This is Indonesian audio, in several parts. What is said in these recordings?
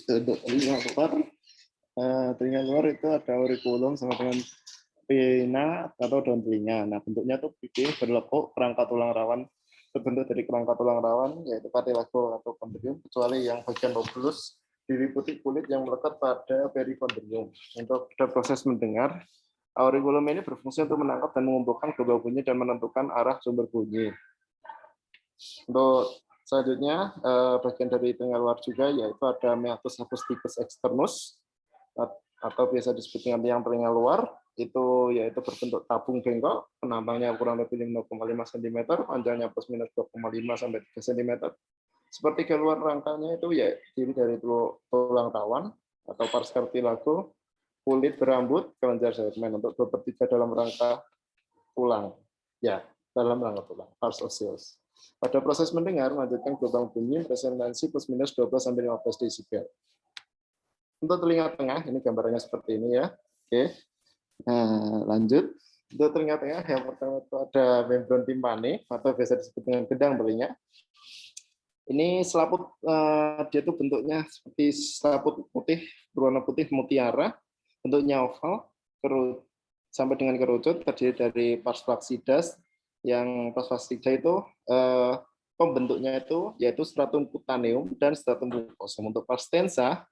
Untuk telinga luar itu ada aurikulum sama dengan pena atau daun telinga. Nah, bentuknya tuh pipih berlekuk, kerangka tulang rawan terbentuk dari kerangka tulang rawan, yaitu cartilago atau kondrium, kecuali yang bagian lobulus diliputi kulit yang melekat pada perikondrium. Untuk proses mendengar, aurikulum ini berfungsi untuk menangkap dan mengumpulkan gelombang bunyi dan menentukan arah sumber bunyi. Untuk selanjutnya, bagian dari telinga luar juga, yaitu ada meatus acusticus externus, atau biasa disebut dengan tiang telinga luar, itu yaitu berbentuk tabung bengkok, penampangnya kurang lebih 0,5 cm, panjangnya plus minus 2,5 sampai 3 cm. Seperti keluar rangkanya itu ya terdiri dari tulang rawan atau pars cartilago, kulit berambut, kelenjar segmen untuk 2/3 dalam rangka tulang. Ya, dalam rangka tulang, pars osseous. Pada proses mendengar, melanjutkan gelombang bunyi frekuensi plus minus 12 sampai 15 desibel. Untuk telinga tengah, ini gambarannya seperti ini ya. Oke. Nah, lanjut. Untuk telinga tengah, yang pertama itu ada membran timpani atau biasa disebut dengan gedang telinga. Ini selaput, dia itu bentuknya seperti selaput putih, berwarna putih mutiara, bentuknya oval, sampai dengan kerucut, terdiri dari pars flacidas, yang pars flaccida itu pembentuknya itu yaitu stratum cutaneum dan stratum mucosum. Untuk pars tensa,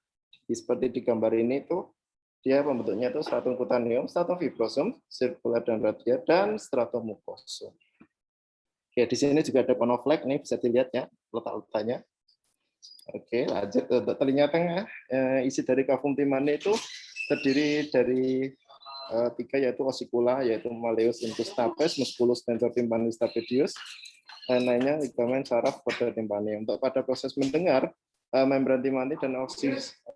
seperti di gambar ini itu dia pembentuknya itu stratum cutaneum, stratum fibrosum, sirkular dan radial, dan stratum mucosum. Oke, di sini juga ada konoflek, nih bisa dilihat ya letak-letaknya. Oke, lanjut untuk telinga tengah. Isi dari cavum timpani itu terdiri dari 3, yaitu osikula, yaitu malleus incustapes, musculus tensor tympanis stapedius, dan lainnya ligamen saraf pada timpani. Untuk pada proses mendengar, membran timpani dan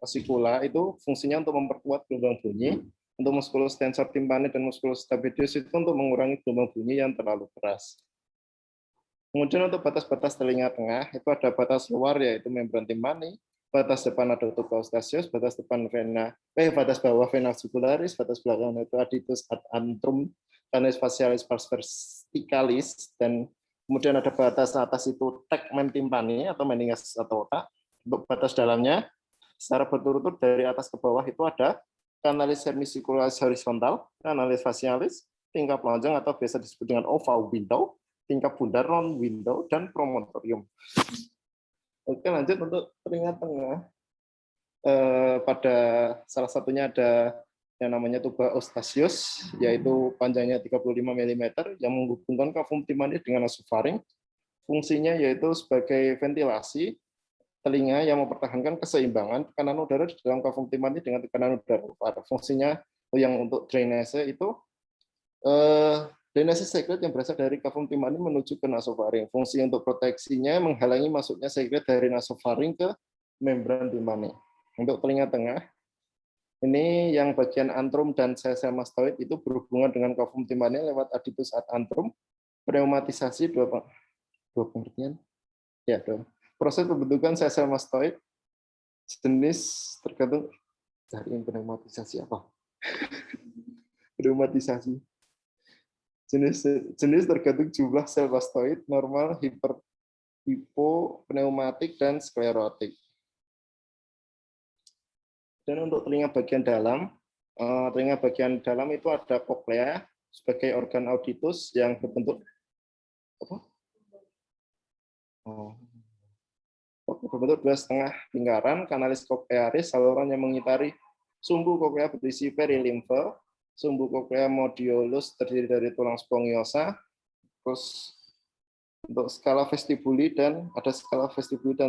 osikula itu fungsinya untuk memperkuat gelombang bunyi. Untuk musculus tensor tympani dan musculus stapedius itu untuk mengurangi gelombang bunyi yang terlalu keras. Kemudian untuk batas-batas telinga tengah itu ada batas luar yaitu membran timpani, batas depan ada tuba eustachius, batas bawah vena jugularis, batas belakang itu aditus ad antrum, canis facialis pars verticalis, dan kemudian ada batas atas itu tegmen timpani atau meninges atau otak. Untuk batas dalamnya secara berturut-turut dari atas ke bawah itu ada canalis semicircularis horizontal, canalis facialis, tingkap lonjong atau biasa disebut dengan oval window, tingkap bundar round window, dan promontorium. Oke, lanjut untuk telinga tengah. Pada salah satunya ada yang namanya tuba eustachius, yaitu panjangnya 35 mm yang menghubungkan cavum timpani dengan nasofaring. Fungsinya yaitu sebagai ventilasi telinga yang mempertahankan keseimbangan tekanan udara di dalam cavum timpani dengan tekanan udara. Fungsinya yang untuk drainase itu drainase sekret yang berasal dari cavum timpani menuju ke nasofaring. Fungsi untuk proteksinya menghalangi masuknya sekret dari nasofaring ke membran timpani. Untuk telinga tengah, ini yang bagian antrum dan sel-sel mastoid itu berhubungan dengan cavum timpani lewat aditus ad antrum, pneumatisasi dua pengertian. Ya, dong. Proses pembentukan sel-sel mastoid jenis tergantung dari pneumatisasi apa? Pneumatisasi. Jenis tergantung jumlah sel mastoid, normal, hipopneumatik, dan sklerotik. Dan untuk telinga bagian dalam itu ada koklea sebagai organ auditus yang berbentuk apa? Berbentuk 2,5 lingkaran, kanalis koklearis, saluran yang mengitari sumbu koklea berisi perilimfe, sumbu koklea modiolus terdiri dari tulang spongiosa, terus untuk skala vestibuli dan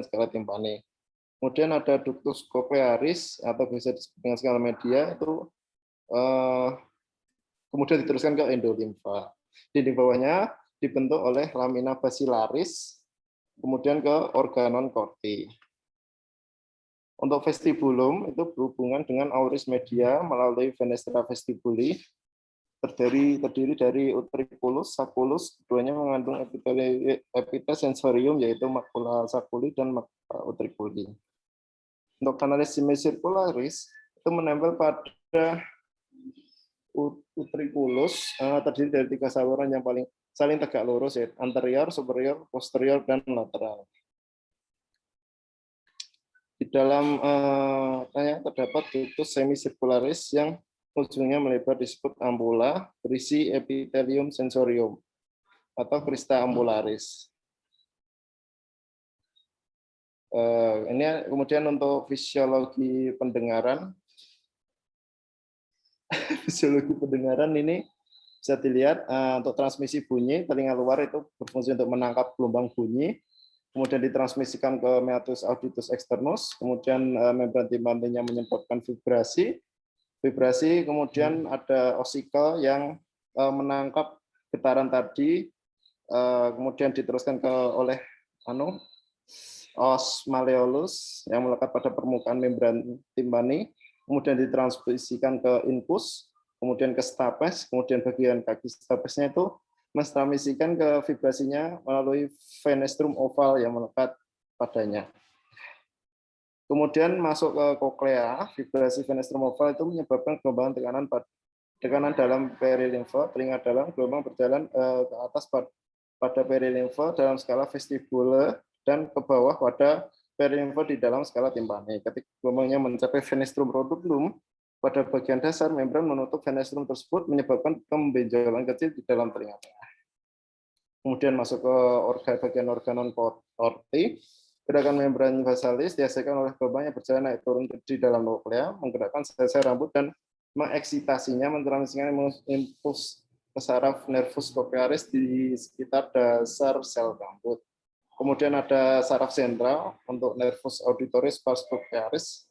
skala timpani. Kemudian ada ductus cochlearis atau bisa disebut dengan skala media itu kemudian diteruskan ke endolimfa. Di bawahnya dibentuk oleh lamina basilaris, kemudian ke organon corti. Untuk vestibulum itu berhubungan dengan auris media melalui fenestra vestibuli, terdiri dari utriculus, sacculus, keduanya mengandung epitel sensorium yaitu macula saculi dan macula utriculi. Untuk canalis semicircularis itu menempel pada utriculus, terdiri dari 3 saluran yang saling tegak lurus, yaitu anterior, superior, posterior, dan lateral. Di dalam terdapat ductus semicircularis yang ujungnya melebar disebut ampula berisi epithelium sensorium atau crista ambularis. Ini kemudian untuk fisiologi pendengaran. Fisiologi pendengaran ini bisa dilihat untuk transmisi bunyi, telinga luar itu berfungsi untuk menangkap gelombang bunyi, kemudian ditransmisikan ke meatus auditus externus, kemudian membran timpaninya menyebabkan vibrasi, kemudian ada osikel yang menangkap getaran tadi, kemudian diteruskan oleh os malleolus yang melekat pada permukaan membran timpani, kemudian ditransmisikan ke infus, kemudian ke stapes, kemudian bagian kaki stapesnya itu mentransmisikan ke vibrasinya melalui fenestrum oval yang melekat padanya. Kemudian masuk ke koklea, vibrasi fenestrum oval itu menyebabkan gelombang tekanan dalam perilimfa, telinga dalam, gelombang berjalan ke atas pada perilimfa dalam skala vestibule dan ke bawah pada perilimfa di dalam skala timpani. Ketika gelombangnya mencapai fenestrum rotundum, pada bagian dasar membran menutup fenestrum tersebut menyebabkan pembenjolan kecil di dalam telinga tengah. Kemudian masuk ke bagian organon aorti. Gerakan membran vasalis dihasilkan oleh gelombang yang berjalan naik turun di dalam nuklea, menggerakkan sel-sel rambut dan mengeksitasinya, mentransmisikan impuls ke saraf nervus cochlearis di sekitar dasar sel rambut. Kemudian ada saraf sentral untuk nervus auditoris pars cochlearis,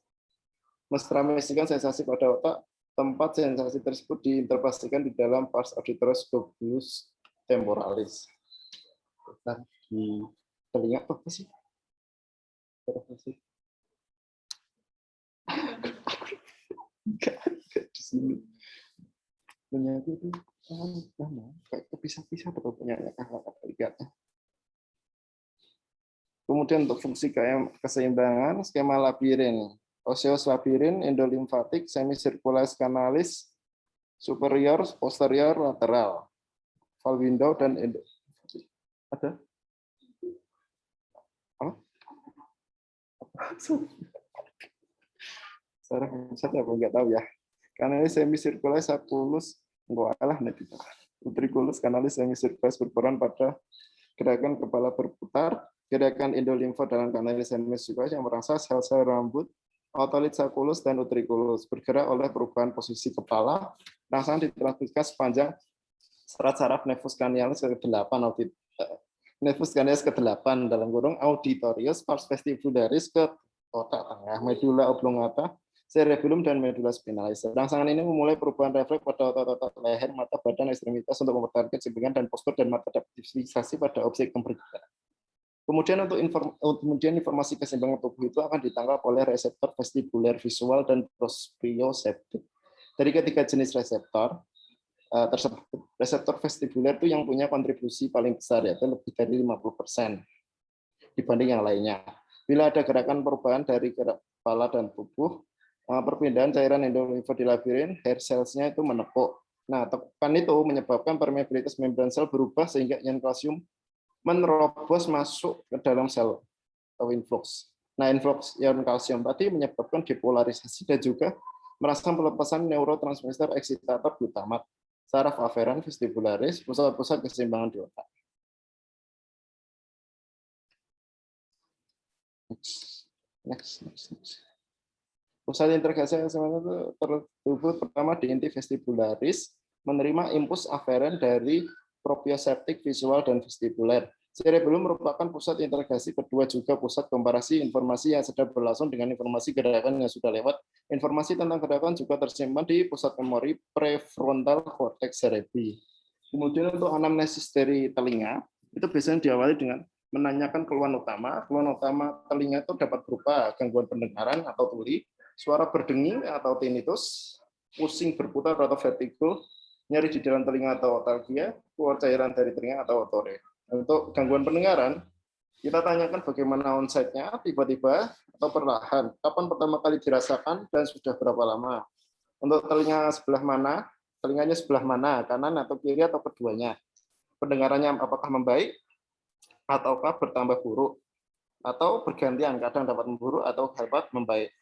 mentransmisikan sensasi pada otak. Tempat sensasi tersebut diinterpretasikan di dalam pars auditoris globus temporalis. Di telinga apa sih? Enggak di sini. Penyakit itu kayak kepisah-pisah betul penyakit. Kemudian untuk fungsi keseimbangan, skema labirin. Osseous labirin, endolimfatik, semicircularis canalis, superior, posterior, lateral. Valve window dan ada? Apa? Saraf pusat apa enggak tahu ya. Canalis semicircularis saculus, enggak alah nanti. Utriculus canalis semicircularis berperan pada gerakan kepala berputar, gerakan endolimfa dalam canalis semicircularis yang merangsang sel-sel rambut, otolit saculus dan utriculus bergerak oleh perubahan posisi kepala, rangsangan ditransmisikan sepanjang serat saraf nervus cranialis ke-8 nervus cranialis ke-8 dalam kurung auditorius pars vestibularis ke otak tengah, medula oblongata, cerebellum dan medula spinalis. Rangsangan ini memulai perubahan refleks pada otot-otot leher, mata, badan, ekstremitas untuk mempertahankan keseimbangan dan postur dan adaptasi pada objek yang berbeda. Kemudian informasi keseimbangan tubuh itu akan ditangkap oleh reseptor vestibuler visual dan proprioceptif. Dari ketiga jenis reseptor tersebut, reseptor vestibuler itu yang punya kontribusi paling besar, yaitu lebih dari 50% dibanding yang lainnya. Bila ada gerakan perubahan dari gerak kepala dan tubuh, perpindahan cairan endolimfa di labirin, hair cells-nya itu menekuk. Nah, tekukan itu menyebabkan permeabilitas membran sel berubah sehingga ion kalsium menerobos masuk ke dalam sel atau influx. Nah, influx ion kalsium tadi menyebabkan depolarisasi dan juga merangsang pelepasan neurotransmitter eksitator glutamat, saraf aferan vestibularis, pusat-pusat keseimbangan di otak. Next. Pusat integrasi keseimbangan itu terhubung pertama di inti vestibularis, menerima impuls aferen dari proprioceptik visual dan vestibuler. Cerebellum merupakan pusat integrasi kedua, juga pusat komparasi informasi yang sedang berlangsung dengan informasi gerakan yang sudah lewat. Informasi tentang gerakan juga tersimpan di pusat memori prefrontal cortex cerebri. Kemudian untuk anamnesis dari telinga, itu biasanya diawali dengan menanyakan keluhan utama. Keluhan utama telinga itu dapat berupa gangguan pendengaran atau tuli, suara berdenging atau tinnitus, pusing berputar atau vertigo, nyeri di dalam telinga atau otalgia, keluar cairan dari telinga atau otore. Untuk gangguan pendengaran, kita tanyakan bagaimana onset-nya, tiba-tiba atau perlahan, kapan pertama kali dirasakan, dan sudah berapa lama. Untuk telinganya sebelah mana, kanan atau kiri atau keduanya. Pendengarannya apakah membaik ataukah bertambah buruk. atau bergantian, kadang dapat memburuk atau dapat membaik.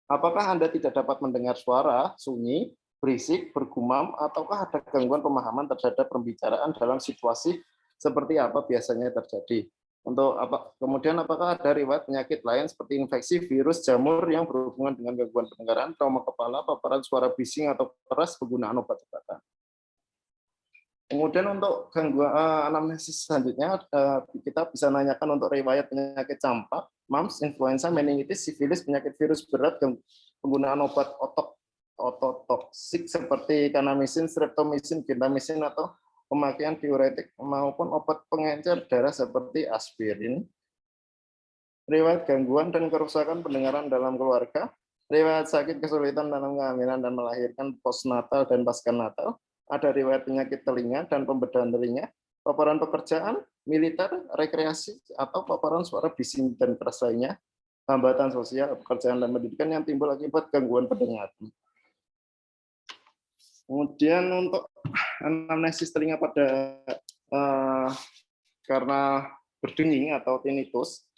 Apakah Anda tidak dapat mendengar suara, sunyi, berisik, bergumam, ataukah ada gangguan pemahaman terhadap pembicaraan dalam situasi seperti apa biasanya terjadi? Kemudian apakah ada riwayat penyakit lain seperti infeksi, virus, jamur yang berhubungan dengan gangguan pendengaran, trauma kepala, paparan suara bising atau keras, penggunaan obat-obatan? Kemudian untuk gangguan anamnesis selanjutnya, kita bisa nanyakan untuk riwayat penyakit campak, mumps, influenza, meningitis, sifilis, penyakit virus berat, penggunaan obat ototoksik seperti kanamisin, streptomisin, gentamicin, atau pemakaian diuretik maupun obat pengencer darah seperti aspirin. Riwayat gangguan dan kerusakan pendengaran dalam keluarga, riwayat sakit kesulitan dalam kehamilan dan melahirkan postnatal dan pasca-natal, ada riwayat penyakit telinga dan pembedahan telinga, paparan pekerjaan, militer, rekreasi, atau paparan suara bising dan keras lainnya, hambatan sosial, pekerjaan dan pendidikan yang timbul akibat gangguan pendengaran. Kemudian untuk anamnesis telinga pada karena berdenging atau tinnitus,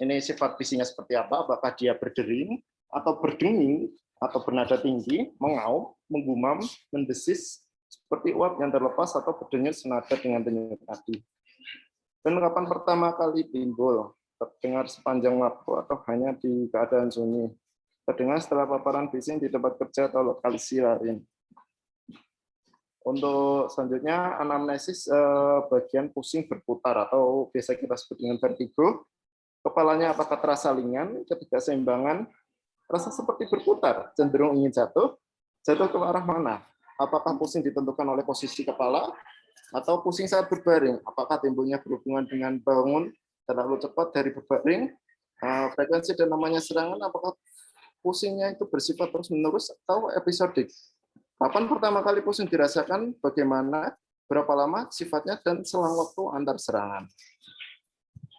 ini sifat bisingnya seperti apa? Apakah dia berdering atau berdenging atau bernada tinggi, mengaum, menggumam, mendesis, seperti uap yang terlepas atau berdenyut senada dengan denyut nadi. Dan kapan pertama kali timbul? Terdengar sepanjang waktu atau hanya di keadaan sunyi? Terdengar setelah paparan bising di tempat kerja atau lokasi lain. Untuk selanjutnya anamnesis bagian pusing berputar atau biasa kita sebut dengan vertigo. Kepalanya apakah terasa ringan, ketidakseimbangan, rasa seperti berputar, cenderung ingin jatuh ke arah mana? Apakah pusing ditentukan oleh posisi kepala atau pusing saat berbaring? Apakah timbulnya berhubungan dengan bangun terlalu cepat dari berbaring? Frekuensi dan namanya serangan, apakah pusingnya itu bersifat terus-menerus atau episodik? Kapan pertama kali pusing dirasakan? Bagaimana? Berapa lama sifatnya dan selang waktu antar serangan?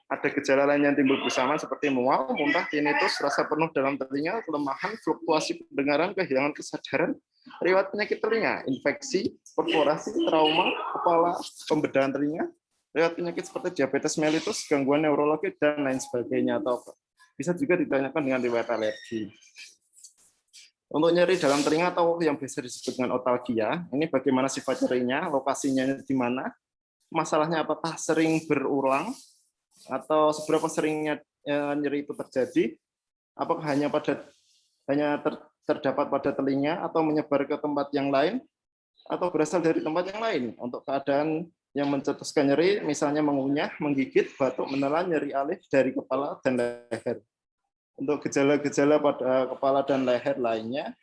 Ada gejala lain yang timbul bersamaan seperti mual, muntah, tinnitus, rasa penuh dalam telinga, kelemahan, fluktuasi pendengaran, kehilangan kesadaran, riwayat penyakit telinga, infeksi, perforasi, trauma, kepala, pembedahan telinga, riwayat penyakit seperti diabetes mellitus, gangguan neurologi, dan lain sebagainya. Atau bisa juga ditanyakan dengan riwayat alergi. Untuk nyeri dalam telinga atau yang biasa disebut dengan otalgia, ini bagaimana sifat nyerinya, lokasinya di mana, masalahnya apakah sering berulang, atau seberapa seringnya nyeri itu terjadi, apakah hanya terdapat pada telinga atau menyebar ke tempat yang lain, atau berasal dari tempat yang lain. Untuk keadaan yang mencetuskan nyeri, misalnya mengunyah, menggigit, batuk, menelan, nyeri alih dari kepala dan leher. Untuk gejala-gejala pada kepala dan leher lainnya,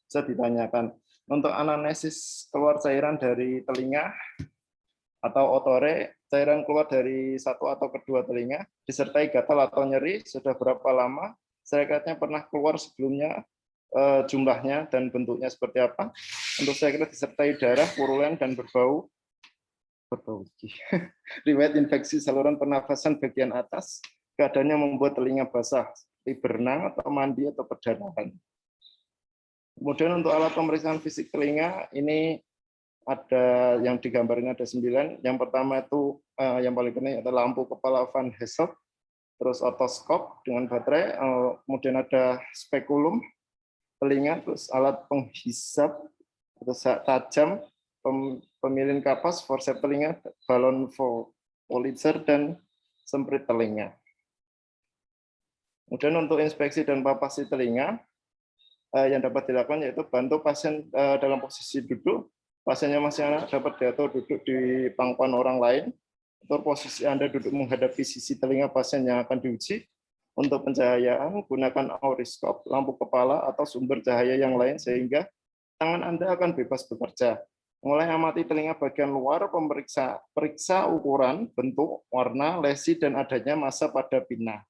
bisa ditanyakan. Untuk anamnesis keluar cairan dari telinga atau otore, cairan keluar dari satu atau kedua telinga, disertai gatal atau nyeri, sudah berapa lama, serekatnya pernah keluar sebelumnya, jumlahnya dan bentuknya seperti apa. Untuk seret disertai darah, purulen, dan berbau. Riwayat infeksi saluran pernafasan bagian atas, keadaannya membuat telinga basah, seperti berenang atau mandi atau perdarahan. Kemudian untuk alat pemeriksaan fisik telinga, ini ada yang digambarnya ada 9. Yang pertama itu yang paling penting adalah lampu kepala Van Hasselt, terus otoskop dengan baterai, kemudian ada spekulum telinga, terus alat penghisap, terus tajam, pemilin kapas, forceps telinga, balon Pulitzer, dan semprit telinga. Kemudian untuk inspeksi dan palpasi telinga, yang dapat dilakukan yaitu bantu pasien dalam posisi duduk. Pasiennya masih dapat diatur duduk di pangkuan orang lain. Atau posisi Anda duduk menghadapi sisi telinga pasien yang akan diuji. Untuk pencahayaan, gunakan auriskop, lampu kepala, atau sumber cahaya yang lain sehingga tangan Anda akan bebas bekerja. Mulai amati telinga bagian luar, periksa ukuran, bentuk, warna, lesi, dan adanya massa pada pinna.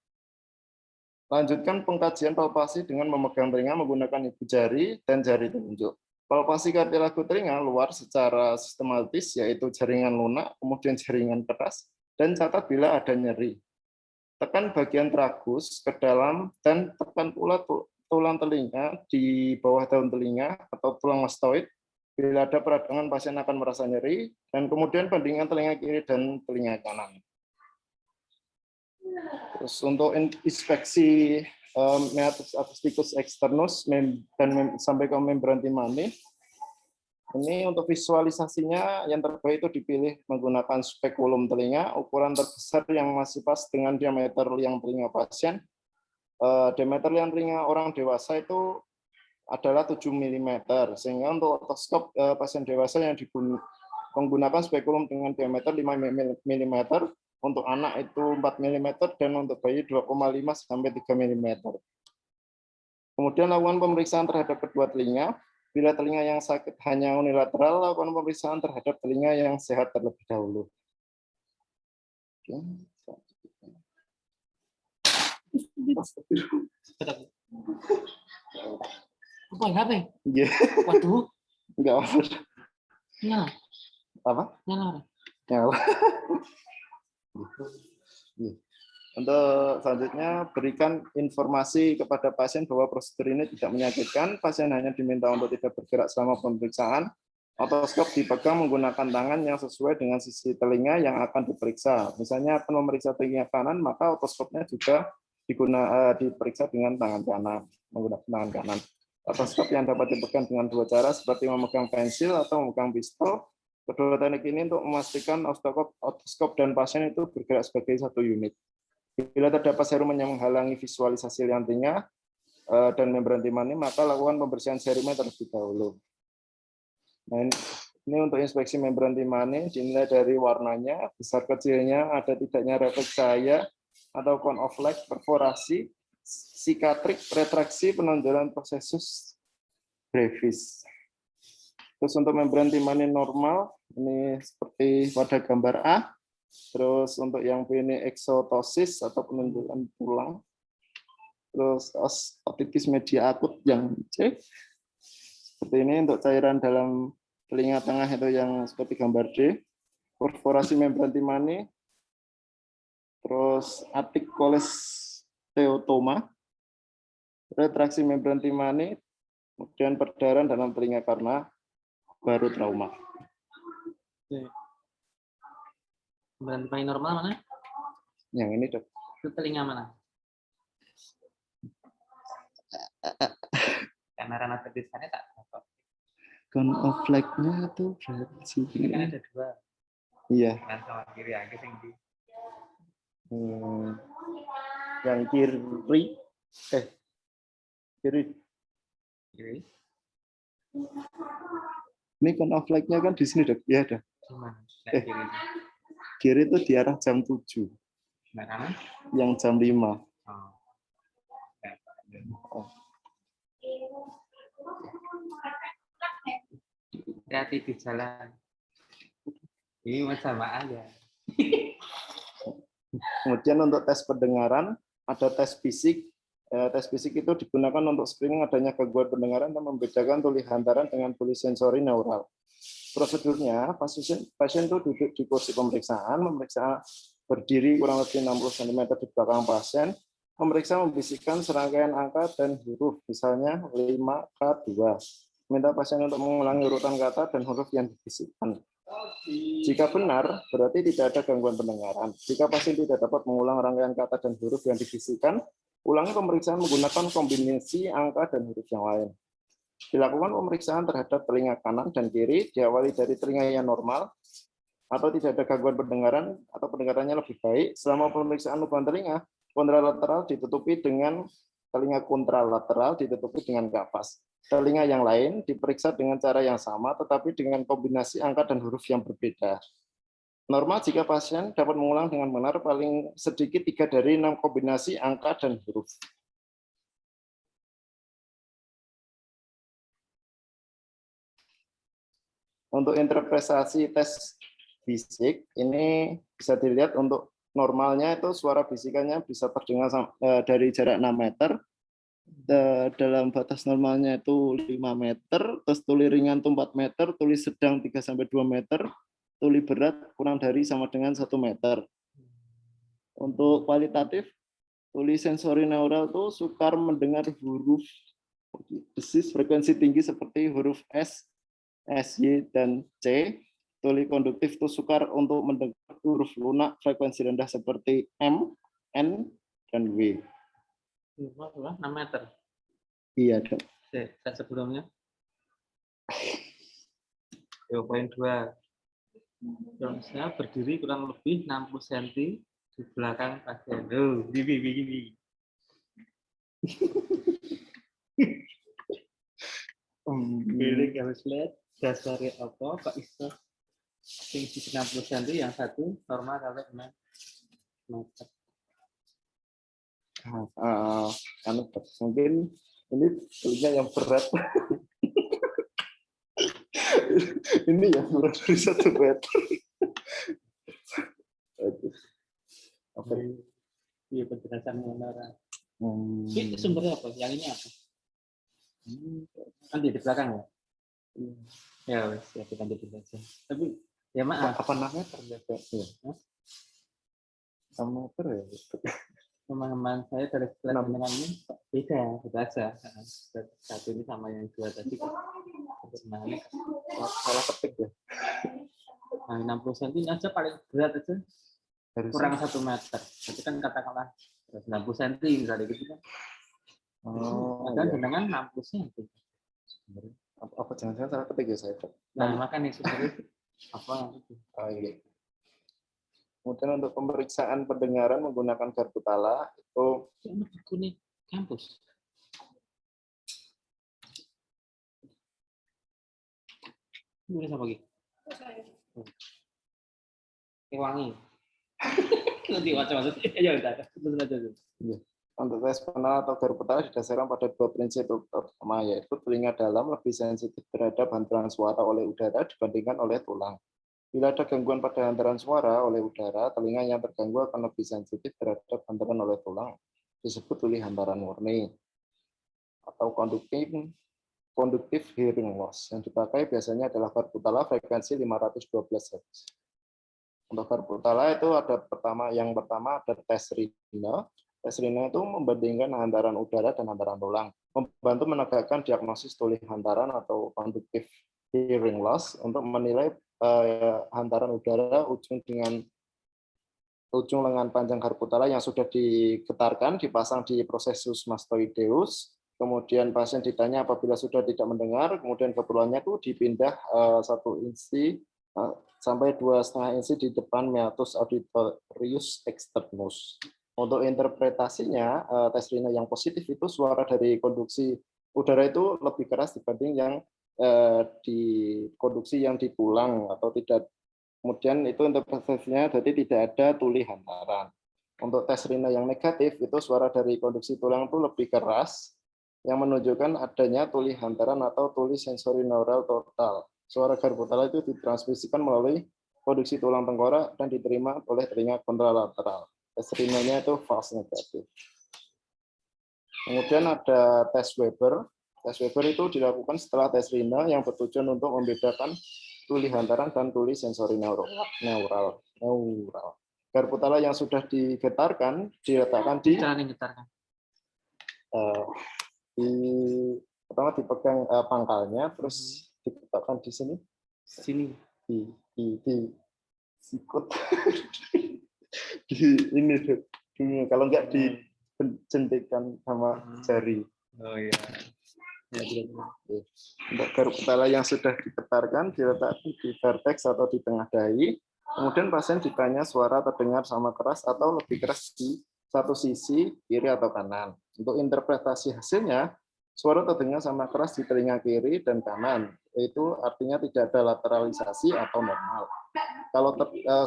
Lanjutkan pengkajian palpasi dengan memegang telinga menggunakan ibu jari dan jari telunjuk. Palpasi kartilago telinga luar secara sistematis, yaitu jaringan lunak, kemudian jaringan keras, dan catat bila ada nyeri. Tekan bagian tragus ke dalam dan tekan pula tulang telinga di bawah daun telinga atau tulang mastoid. Bila ada peradangan, pasien akan merasa nyeri, dan kemudian bandingkan telinga kiri dan telinga kanan. Terus untuk inspeksi meatus acusticus externus dan sampai ke membran timani, ini untuk visualisasinya yang terbaik itu dipilih menggunakan spekulum telinga, ukuran terbesar yang masih pas dengan diameter liang telinga pasien. Diameter liang telinga orang dewasa itu adalah 7 mm, sehingga untuk otoskop pasien dewasa yang menggunakan spekulum dengan diameter 5 mm, untuk anak itu 4 mm, dan untuk bayi 2,5 sampai 3 mm. Kemudian lakukan pemeriksaan terhadap kedua telinga. Bila telinga yang sakit hanya unilateral, lakukan pemeriksaan terhadap telinga yang sehat terlebih dahulu. Apa HP? Iya. Waduh. Enggak apa. Nyala. Apa? Nyala. Nyala. Untuk selanjutnya, berikan informasi kepada pasien bahwa prosedur ini tidak menyakitkan. Pasien hanya diminta untuk tidak bergerak selama pemeriksaan. Otoskop dipegang menggunakan tangan yang sesuai dengan sisi telinga yang akan diperiksa. Misalnya akan memeriksa telinga kanan, maka otoskopnya juga diperiksa dengan tangan kanan, menggunakan tangan kanan. Otoskop yang dapat dipegang dengan dua cara, seperti memegang pensil atau memegang pistol. Kedua teknik ini untuk memastikan otoskop dan pasien itu bergerak sebagai satu unit. Bila terdapat serum yang menghalangi visualisasi liang telinga dan membran timani, maka lakukan pembersihan serumnya terlebih dahulu. Nah, ini untuk inspeksi membran timani dinilai dari warnanya, besar kecilnya, ada tidaknya refleks cahaya atau cone of light, perforasi, sikatrik, retraksi, penonjolan prosesus brevis. Terus untuk membran timani normal, ini seperti pada gambar A. Terus untuk yang B ini eksotosis atau penunjukan tulang. Terus otitis media akut yang C. Seperti ini untuk cairan dalam telinga tengah itu yang seperti gambar D. Perforasi membran timani. Terus atik koleosteatoma. Retraksi membran timani. Kemudian perdarahan dalam telinga karena baru trauma. Membran timani normal mana? Yang ini, Dok. Itu telinga mana? Kamera nada tulisannya tak dapat. Cone of light-nya itu berarti sih. Ini kan ada dua. Iya. Kanan sama kiri aja yang di. Yang kiri. Kiri. Ini cone of light-nya kan di sini, Dok. Iya, Dok. Kiri. Kiri itu di arah jam 7. Nah, kanan? Yang jam 5. Oh. Hati-hati di jalan. Ini macam aja. Kemudian untuk tes pendengaran, ada tes fisik. Tes fisik itu digunakan untuk screening adanya gangguan pendengaran dan membedakan tuli hantaran dengan tuli sensori neural. Prosedurnya, pasien itu duduk di kursi pemeriksaan, memeriksa berdiri kurang lebih 60 cm di belakang pasien, memeriksa membisikkan serangkaian angka dan huruf, misalnya 5K2. Minta pasien untuk mengulangi urutan kata dan huruf yang dibisikkan. Jika benar, berarti tidak ada gangguan pendengaran. Jika pasien tidak dapat mengulang rangkaian kata dan huruf yang dibisikkan, ulangi pemeriksaan menggunakan kombinasi angka dan huruf yang lain. Dilakukan pemeriksaan terhadap telinga kanan dan kiri, diawali dari telinga yang normal, atau tidak ada gangguan pendengaran, atau pendengarannya lebih baik. Selama pemeriksaan lubang telinga, kontralateral ditutupi dengan telinga kontralateral ditutupi dengan kapas. Telinga yang lain diperiksa dengan cara yang sama, tetapi dengan kombinasi angka dan huruf yang berbeda. Normal jika pasien dapat mengulang dengan benar paling sedikit 3 dari 6 kombinasi angka dan huruf. Untuk interpretasi tes fisik, ini bisa dilihat untuk normalnya itu suara bisikannya bisa terdengar dari jarak 6 meter, dalam batas normalnya itu 5 meter, terus tuli ringan itu 4 meter, tuli sedang 3-2 meter, tuli berat kurang dari sama dengan 1 meter. Untuk kualitatif, tuli sensori neural itu sukar mendengar huruf desis frekuensi tinggi seperti huruf S, Y, dan C. Tuli konduktif itu sukar untuk mendengar huruf lunak frekuensi rendah seperti M. N dan W. Wah, 6 meter. Iya dong. Tes sebelumnya 2,2. Terusnya berdiri kurang lebih 60 cm di belakang pasien. Oh, gini. Pilih harus lihat dasarnya apa, kok iso tinggi 60 cm, yang satu normal kalau 6 meter. Anu, mungkin ini telinga yang berat. Ini yang berat dari 1 meter. Oke. Iya, penjelasan mengenai. Ini sumbernya apa? Yang ini apa? Nanti di belakang ya? Ya, wes, ya kita nanti aja. Tapi ya maaf. Apa namanya ternyata? Ya. 6 meter ya. Pemahaman saya dari setelah dengan ini beda aja. Satu ini sama yang 2 tadi. Salah ketik ya. Nah, 60 cm aja paling berat aja. Kurang 1 meter. Jadi kan katakanlah 90 cm misalnya gitu kan. Kan dengan 60 cm. Apa jangan-jangan salah ketik ya saya? Nah, makanya sebenarnya apa itu? Iya. Kemudian untuk pemeriksaan pendengaran menggunakan garpu tala itu kuning kampus. Ini sama lagi. Wangi. Nanti macam-macam. Ya udah, betul aja. Untuk tes penal atau garpu tala didasarkan pada 2 prinsip utama, yaitu telinga dalam lebih sensitif terhadap hantaran suara oleh udara dibandingkan oleh tulang. Bila ada gangguan pada hantaran suara oleh udara, telinga yang terganggu akan lebih sensitif terhadap hantaran oleh tulang. Disebut tuli hantaran murni atau conductive hearing loss. Yang dipakai biasanya adalah garpu tala frekuensi 512 Hz. Untuk garpu tala itu yang pertama ada tes Rina. Tes Rina itu membandingkan hantaran udara dan hantaran tulang, membantu menegakkan diagnosis tuli hantaran atau conductive hearing loss untuk menilai hantaran udara ujung lengan panjang garpu tala yang sudah digetarkan dipasang di prosesus mastoideus. Kemudian pasien ditanya apabila sudah tidak mendengar, kemudian keperluannya itu dipindah 1 inci sampai 2,5 inci di depan meatus auditorius externus. Untuk interpretasinya, tes Rina yang positif itu suara dari konduksi udara itu lebih keras dibanding yang di konduksi yang di tulang atau tidak. Kemudian itu interpretasinya jadi tidak ada tuli hantaran. Untuk tes Rina yang negatif itu suara dari konduksi tulang itu lebih keras yang menunjukkan adanya tuli hantaran atau tuli sensori neural total. Suara garpu tala itu ditransmisikan melalui konduksi tulang tengkorak dan diterima oleh telinga kontralateral. Tes Rina-nya itu false negatif. Kemudian ada tes Weber. Tes Weber itu dilakukan setelah tes Rina yang bertujuan untuk membedakan tuli hantaran dan tuli sensori neural. Garpu tala yang sudah digetarkan diletakkan pertama dipegang pangkalnya, terus diletakkan di sini. Di sikut. Ini kalau enggak dijentikan sama jari. Oh iya. Untuk garpu tala yang sudah digetarkan diletakkan di vertex atau di tengah dahi. Kemudian pasien ditanya suara terdengar sama keras atau lebih keras di satu sisi, kiri atau kanan. Untuk interpretasi hasilnya, suara terdengar sama keras di telinga kiri dan kanan. Itu artinya tidak ada lateralisasi atau normal. Kalau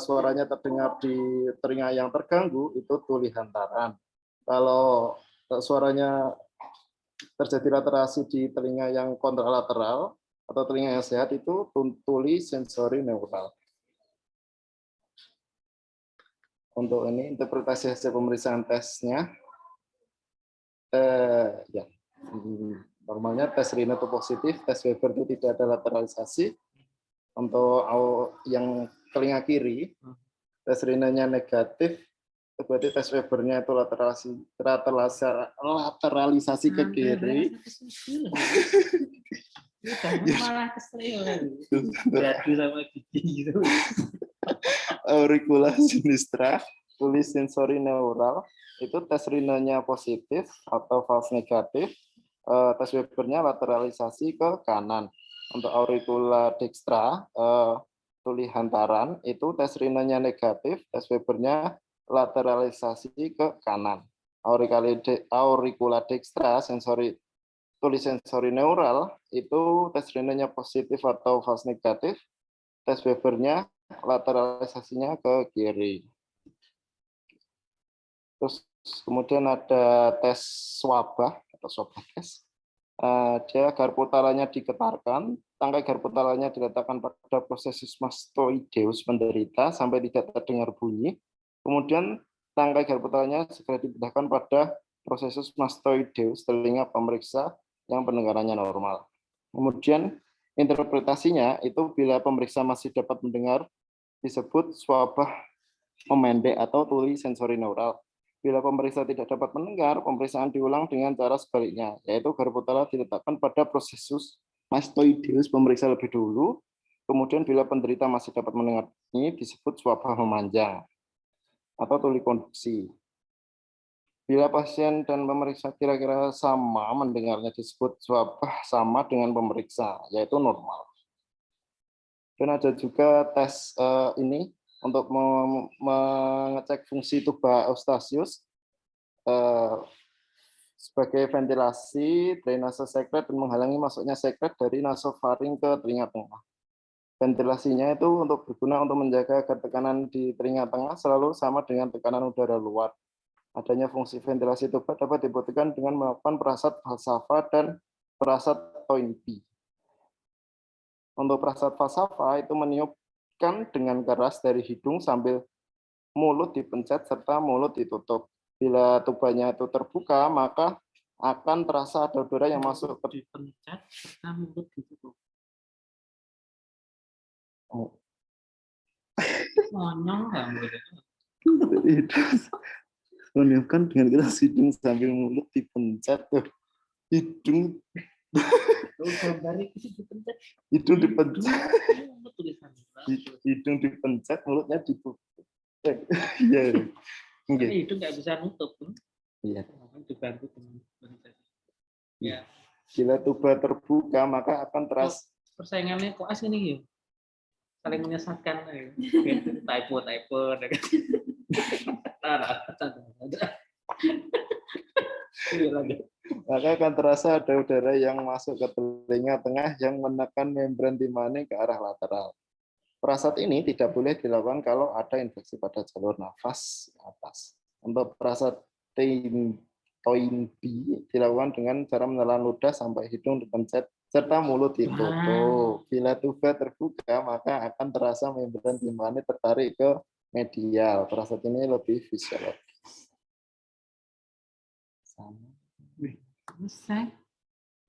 suaranya terdengar di telinga yang terganggu, itu tuli hantaran. Kalau suaranya terjadi laterasi di telinga yang kontralateral atau telinga yang sehat, itu tuli sensori neural. Untuk ini interpretasi hasil pemeriksaan tesnya, ya normalnya tes Rina itu positif, tes Weber itu tidak ada lateralisasi. Untuk yang telinga kiri, tes Rina-nya negatif, berarti tes Weber-nya itu lateralisasi ke kiri. Malah kesel. Jadu sama gigi gitu. Auricula sinistra tuli sensori neural itu tes rinenya positif atau false negatif, tes Weber-nya lateralisasi ke kanan. Untuk auricula dextra, tuli hantaran itu tes rinenya negatif, tes Weber-nya lateralisasi ke kanan. Auricula dextra tuli sensori neural itu tes rinenya positif atau false negatif, tes Weber-nya lateralisasinya ke kiri. Terus kemudian ada tes swabah atau swabah tes. Dia garpu talanya digetarkan, tangkai garpu talanya diletakkan pada prosesus mastoideus penderita sampai tidak terdengar bunyi. Kemudian tangkai garpu talanya segera dipindahkan pada prosesus mastoideus telinga pemeriksa yang pendengarannya normal. Kemudian interpretasinya itu bila pemeriksa masih dapat mendengar disebut swabah memendek atau tuli sensori neural. Bila pemeriksa tidak dapat mendengar, pemeriksaan diulang dengan cara sebaliknya, yaitu garpu tala diletakkan pada prosesus mastoideus pemeriksa lebih dulu, kemudian bila penderita masih dapat mendengar ini disebut swabah memanjang atau tuli konduksi. Bila pasien dan pemeriksa kira-kira sama mendengarnya disebut swabah sama dengan pemeriksa, yaitu normal. Dan ada juga tes ini untuk mengecek fungsi tuba Eustachius sebagai ventilasi, drainase sekret, dan menghalangi masuknya sekret dari nasofaring ke telinga tengah. Ventilasinya itu untuk berguna untuk menjaga agar tekanan di telinga tengah selalu sama dengan tekanan udara luar. Adanya fungsi ventilasi tuba dapat dibuktikan dengan melakukan perasat falsafa dan perasat Toynbee. Untuk perasat falsafa itu meniupkan dengan keras dari hidung sambil mulut dipencet serta mulut ditutup. Bila tubanya itu terbuka, maka akan terasa ada udara yang masuk ke dipencet serta mulut ditutup. Oh. Monyong nggak mulut itu? Meniupkan dengan keras hidung sambil mulut dipencet tuh. Hidung dipencet. Hidung dipencet. Hidung dipencet, mulutnya ditutup. Iya. Ini hidung nggak bisa nutup. Iya. Dibantu dengan pencet. Ya. Bila tuba terbuka, maka akan terasa. Persaingannya koas ini ya. Saling menyesatkan. Typo. Maka akan terasa ada udara yang masuk ke telinga tengah yang menekan membran timane ke arah lateral. Perasat ini tidak boleh dilakukan kalau ada infeksi pada jalur nafas atas. Untuk perasat Toynbee dilakukan dengan cara menelan ludah sampai hidung dipencet serta mulut ditutup. Bila tuba terbuka, maka akan terasa membran timane tertarik ke medial. Perasat ini lebih fisiologis. Sama. Selesai.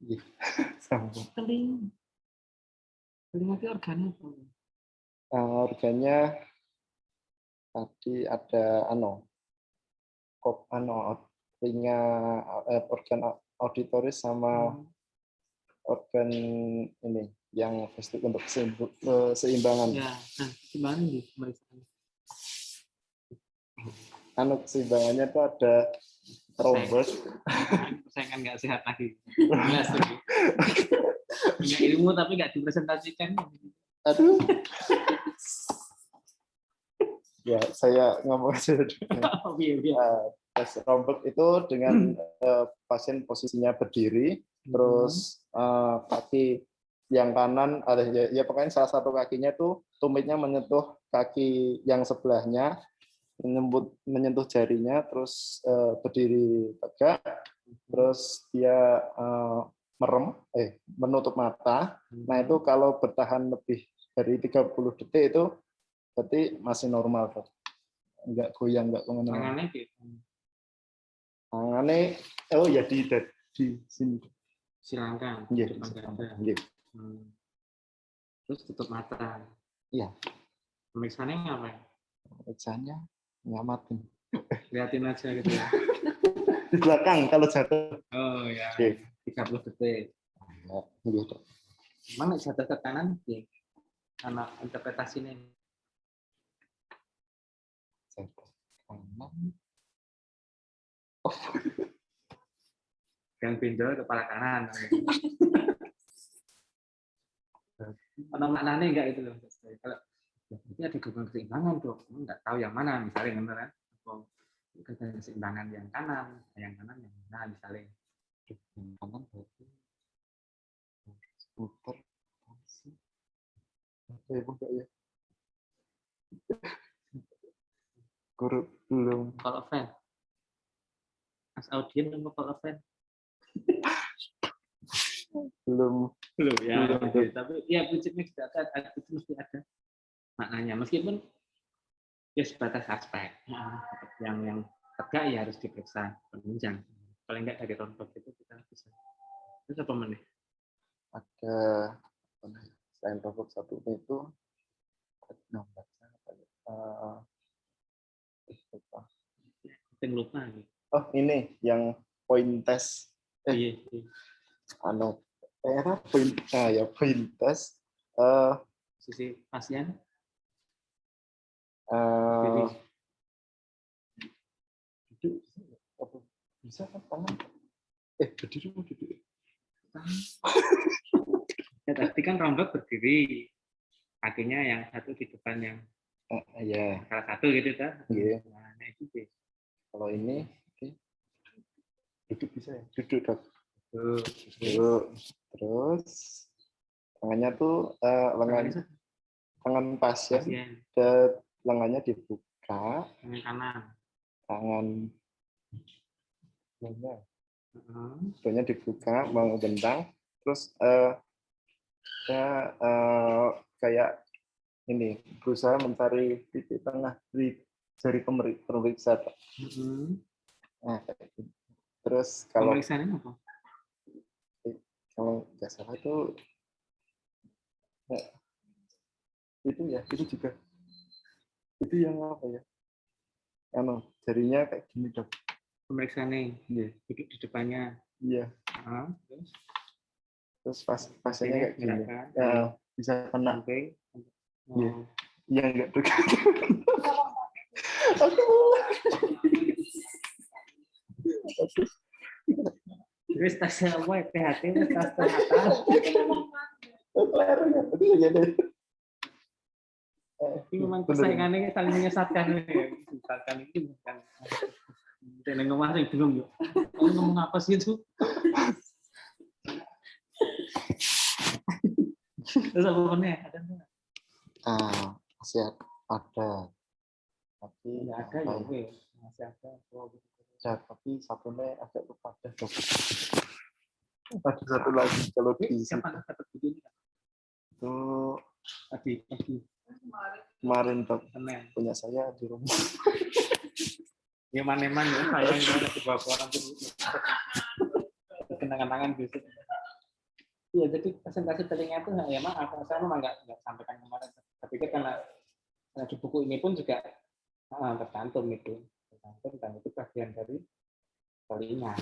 Iya. Sama. Telinga itu organnya apa? Organnya tadi ada telinga, organ auditoris sama organ ini yang untuk keseimbangan. Ya, nah keseimbangan di pemeriksaan. Keseimbangannya itu ada trombus. Persaingan nggak sehat lagi. Punya ilmu tapi nggak dipresentasikan. Aduh. Ya, saya ngomong aja. Tes trombus itu dengan pasien posisinya berdiri, terus kaki yang kanan ada ya pokoknya salah satu kakinya tuh tumitnya menyentuh kaki yang sebelahnya, menyentuh jarinya, terus berdiri tegak, terus dia menutup mata. Nah itu kalau bertahan lebih dari 30 detik itu berarti masih normal, Pak. Enggak goyang, enggak kemana-mana. Tangannya, oh ya di sini. Silangkan. Iya. Terus tutup mata. Iya. Pemeriksaannya ngapain? Pemeriksaannya ngamatin. Lihatin aja gitu ya. Di belakang kalau jatuh. Oh ya. 30 detik. Ya, gitu. Emang jatuh ke kanan ya? Karena interpretasinya. kanan. Yang pinjol kepala kanan. Atau maknanya enggak itu loh. Kalau ini ada gabungan keseimbangan tuh, enggak tahu yang mana misalnya kan. Keseimbangan yang kanan yang mana misalnya. Yang kanan berarti putar. Oke, buka ya. Guru belum. Call a friend. As audience atau call a friend? Belum Ya. belum. Tapi ya prinsipnya juga ada, itu mesti ada maknanya. Meskipun ya sebatas aspek. Yang tegak ya harus diperiksa penunjang. Kalau enggak dari roundback itu kita bisa. Itu apa menit? Ada selain robot satu itu nomornya Lupa nih. oh ini yang point test Iya. era point ya point test Sisi pasien bisa kan tangan berdiri ya tadi kan roundhook berdiri, kakinya yang satu di depan yang ya salah satu gitu kan. Iya. Nah itu sih. Kalau ini duduk bisa ya, duduk dok. Duduk. Terus tangannya tuh tangan pasien dan lengannya dibuka, tangan kanan, tangan badannya dibuka mau bentang, terus kayak ini berusaha mencari titik tengah di jari pemeriksa. Nah, terus kalau pemeriksaannya apa? Kalau nggak salah itu itu juga itu yang apa ya? Jarinya kayak gini dok. Pemeriksaannya, Iya. duduk di depannya. Iya. Terus pasiennya kayak gini. Ya, bisa kena. Iya. Iya enggak dok. Terus tasnya apa ya? PHT, tas kesehatan. Ini memang persaingannya saling menyesatkan. Misalkan ini bukan. Dan ngomong apa bingung yuk. Kamu ngomong apa sih itu? Terus apa bener? Ada nggak? Masih ada. Tapi nggak ada ya, masih ada. Ya, tapi satunya agak lupa deh dok. Ada satu lagi kalau di siapa dapat begini kan? Itu Tadi kemarin dok Senin. Punya saya di rumah. Ya maneman ya, saya yang ada di bawah orang itu. Kenangan-kenangan gitu. Iya, jadi presentasi telinga itu ya maaf, saya memang nggak sampaikan kemarin. Tapi karena di buku ini pun juga tercantum itu. Tercantum dan itu bagian dari telinga.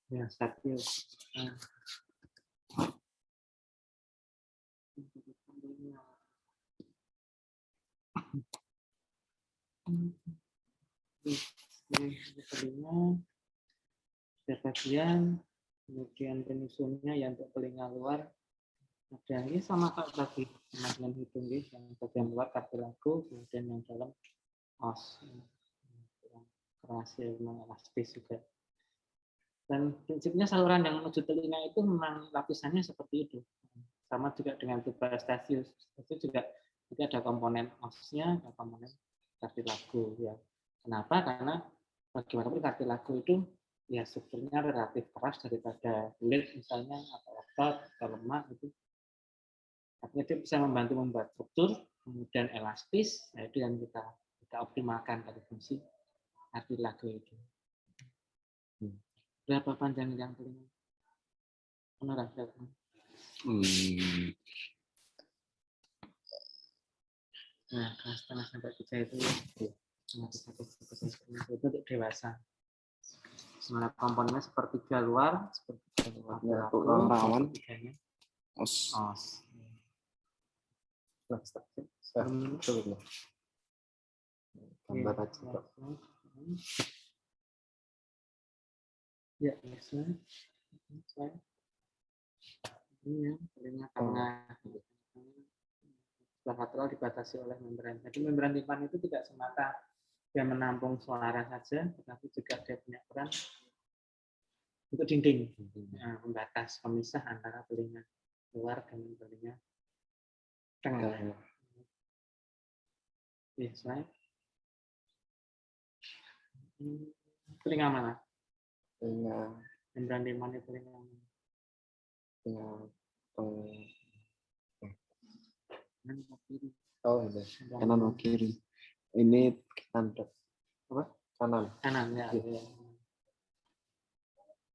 Ya, stabil. Telinga, bagian, kemudian penyusunnya yang untuk telinga luar. Ada ini sama kayak tadi, sama dengan hidung yang bagian luar kartilago, kemudian yang dalam os, keras elastis juga. Dan prinsipnya saluran yang menuju telinga itu memang lapisannya seperti itu. Sama juga dengan tuba stasius, itu juga ada komponen osnya, ada komponen kartilago. Ya. Kenapa? Karena bagaimanapun kartilago itu ya strukturnya relatif keras daripada kulit misalnya atau otot atau lemak itu. Artinya dia bisa membantu membuat struktur, kemudian elastis, nah itu yang kita optimalkan dari fungsi kartilago itu. Berapa panjang yang telinga? Benar, Nah, kelas setengah sampai 3 itu untuk dewasa. Sebenarnya komponennya sepertiga luar, sepertiga rawan, os. gambar aja. Pak. Ya, slide. Ini ya, telinga tengah. Sebelah lateral dibatasi oleh membran. Jadi membran timpani itu tidak semata dia menampung suara saja, tetapi juga dia punya peran untuk dinding, pembatas, pemisah antara telinga luar dan telinga tengah. Oke, slide. Telinga mana? Telinga Membran timpani telinga mana? Oh ini kanan atau kiri. Ini kanan. Apa? Kanan. Kanan ya.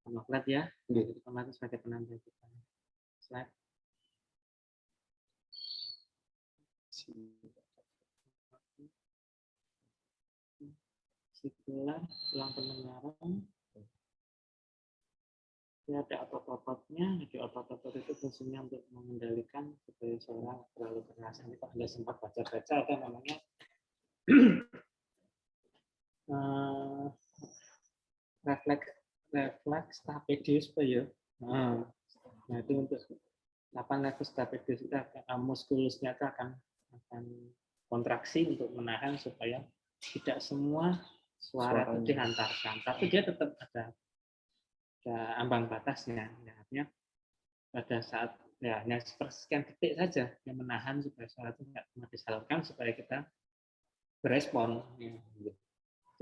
Lihat ya. Jadi kemarin sebagai penanda kita. Slide. Setelah tulang pendengaran, ya ada otot-ototnya. Jadi otot-otot itu fungsinya untuk mengendalikan supaya suara terlalu keras. Ini kalau Anda sempat baca-baca ada namanya refleks stapedius ya. Nah itu untuk refleks stapedius itu muskulusnya itu akan kontraksi untuk menahan supaya tidak semua suara itu dihantarkan, tapi dia tetap ada ambang batasnya. Ya, artinya pada saat ya hanya sepersekian detik saja yang menahan supaya suara itu tidak disalurkan supaya kita berespon, ya,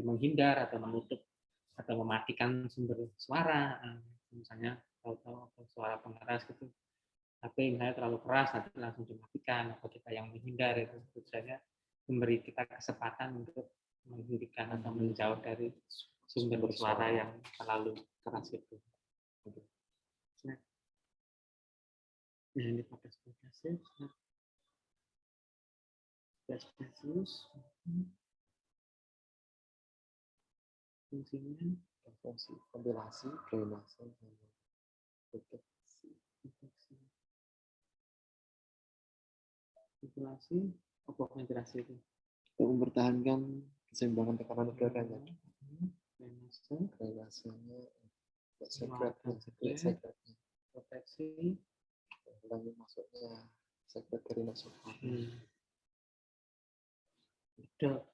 menghindar atau menutup atau mematikan sumber suara, misalnya tahu-tahu suara pengeras gitu, tapi misalnya terlalu keras nanti langsung dimatikan, atau kita yang menghindar itu sebenarnya memberi kita kesempatan untuk menghentikan atau menjauh dari sumber suara yang terlalu keras itu. Nah, ini pakai spesies. Fungsinya fungsi ventilasi, drainase, deteksi. Ventilasi, apa ventilasi itu? Untuk mempertahankan keseimbangan tekanan udaranya. Drainasenya, sekretnya, proteksi, ulangi masuknya sekret dari nasofaring. Ada,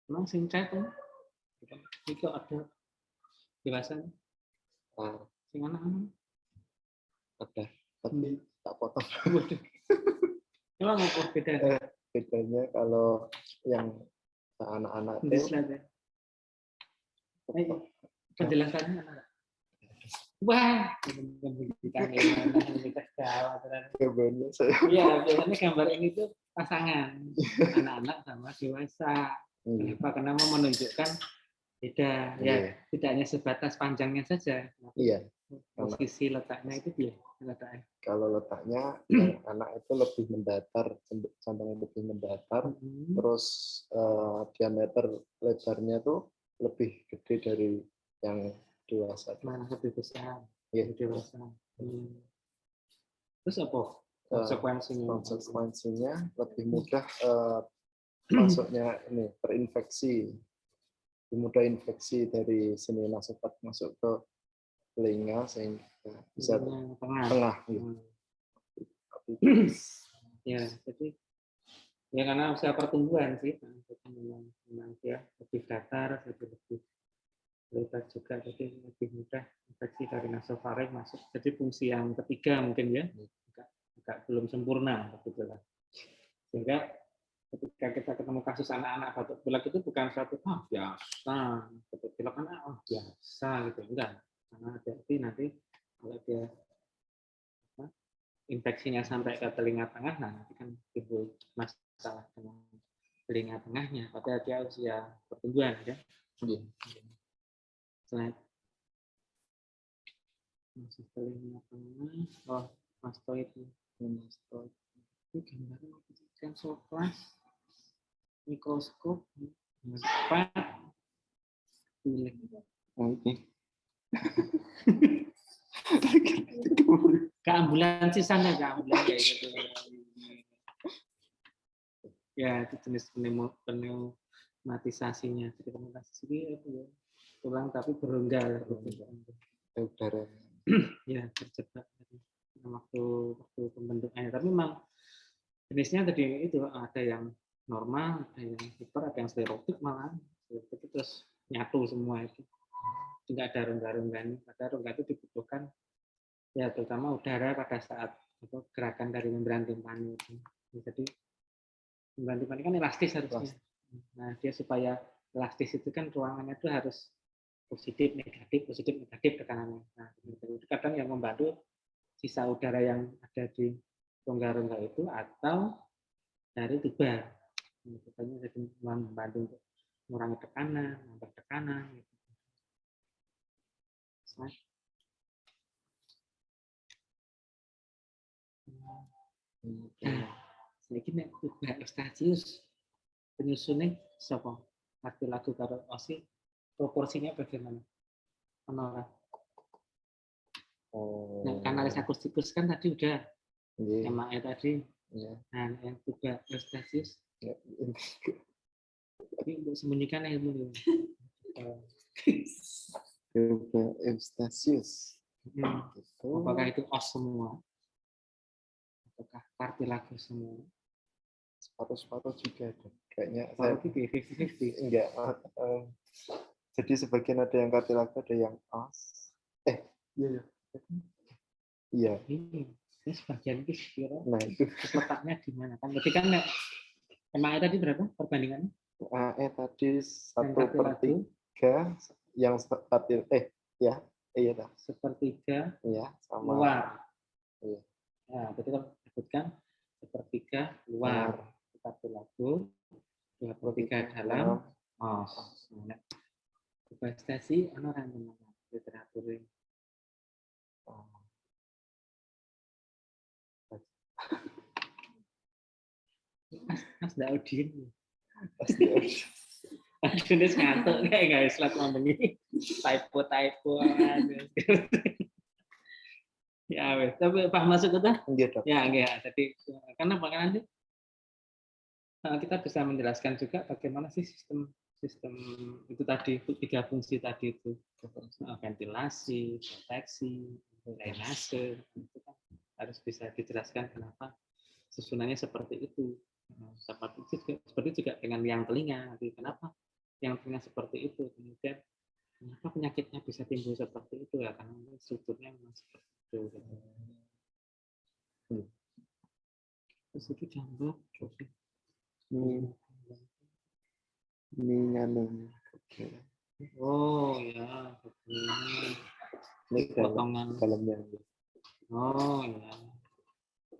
memang singkat tuh. Itu ada dewasa. Sing anak-anak. Ada, tapi tak potong. Emang apa bedanya? Bedanya kalau yang anak-anak itu penjelasannya anak. Wah, gambarnya saya. Iya, biasanya gambar ini tuh pasangan anak-anak sama dewasa. Kenapa? Karena mau menunjukkan beda, ya tidak hanya sebatas panjangnya saja. Iya. Posisi letaknya itu dia letaknya. Kalau letaknya yang anak itu lebih mendatar, condongnya lebih mendatar, terus diameter lebarnya tuh lebih gede dari yang dewasa. Mana lebih besar? Iya, dewasa. Terus apa konsekuensinya? Konsekuensinya lebih mudah masuknya ini terinfeksi, lebih mudah infeksi dari sini nasofag masuk ke telinga sehingga bisa tengah gitu. Ya, jadi ya karena usia pertumbuhan sih, memang dia lebih datar, lebih lebar juga, jadi lebih mudah infeksi dari nasofaring masuk. Jadi fungsi yang ketiga mungkin ya, agak belum sempurna begitulah. Sehingga ketika kita ketemu kasus anak-anak batuk pilek itu bukan suatu biasa, batuk pilek anak biasa gitu, enggak. Karena hati-hati nanti kalau dia infeksinya sampai ke telinga tengah, nah nanti kan timbul masalah dengan telinga tengahnya. Padahal dia usia pertumbuhan ya. Slide. Masih telinga tengah. Mastoid. Mastoid. Ini gambarnya kan soplas, mikroskop, cepat, pilih. Oke. Keambulan sisanya, keambulan kayak gitu. Ya, itu jenis Sistematisasinya, segmentasi apa ya? Tulang tapi berongga. Udara. Ya, terjebak waktu pembentukannya. Tapi memang jenisnya tadi itu ada yang normal, ada yang hiper, ada yang sklerotik malah. Itu terus nyatu semua itu. Tidak ada rongga-rongganya. Pada rongga itu dibutuhkan ya terutama udara pada saat gerakan dari membran timpani itu. Jadi membran timpani kan elastis harusnya. Nah, dia supaya elastis itu kan ruangannya itu harus positif negatif tekanannya. Nah, itu kadang yang membantu sisa udara yang ada di rongga-rongga itu atau dari tuba. Tubanya jadi membantu untuk mengurangi tekanan, nambah tekanan. Nah, sedikit nih tuba Eustachius penyusunnya siapa? Arti lagu karo osi proporsinya bagaimana? Menolak. Nah, kanalis akustikus kan tadi udah. Emangnya tadi. Nah, yang tuba Eustachius. Ini untuk sembunyikan ilmu. Tuba Eustachius. Apakah itu os semua? Apakah parti lagu semua? Separuh-separuh juga ada. Kayaknya saya 50-50. Enggak. Jadi sebagian ada yang parti lagu, ada yang os. Iya. Iya. Ini sebagian itu kira. Nah, itu letaknya di mana kan? Berarti kan emang tadi berapa perbandingannya? Tadi 1/3 yang parti iya dah. 1/3 iya sama luar. Iya. Nah, berarti kita sebutkan 1/3 luar parti lagu, 2/3 dalam os. Nah, prestasi orang yang literatur ini. Mas Daudin. Aduh, ini ngantuk kayak guys, lagu ngomong ini typo. Ya, wes. Tapi Pak masuk ke Ya, enggak. Jadi karena nanti kita bisa menjelaskan juga bagaimana sih sistem itu tadi, 3 fungsi tadi itu, ventilasi, proteksi, drainase, itu kan harus bisa dijelaskan kenapa susunannya seperti itu. Seperti juga dengan yang telinga, kenapa yang telinga seperti itu, kemudian kenapa penyakitnya bisa timbul seperti itu ya, karena strukturnya memang seperti itu. Terus itu jambak, oh ya, ini potongan dalamnya. Oh ya.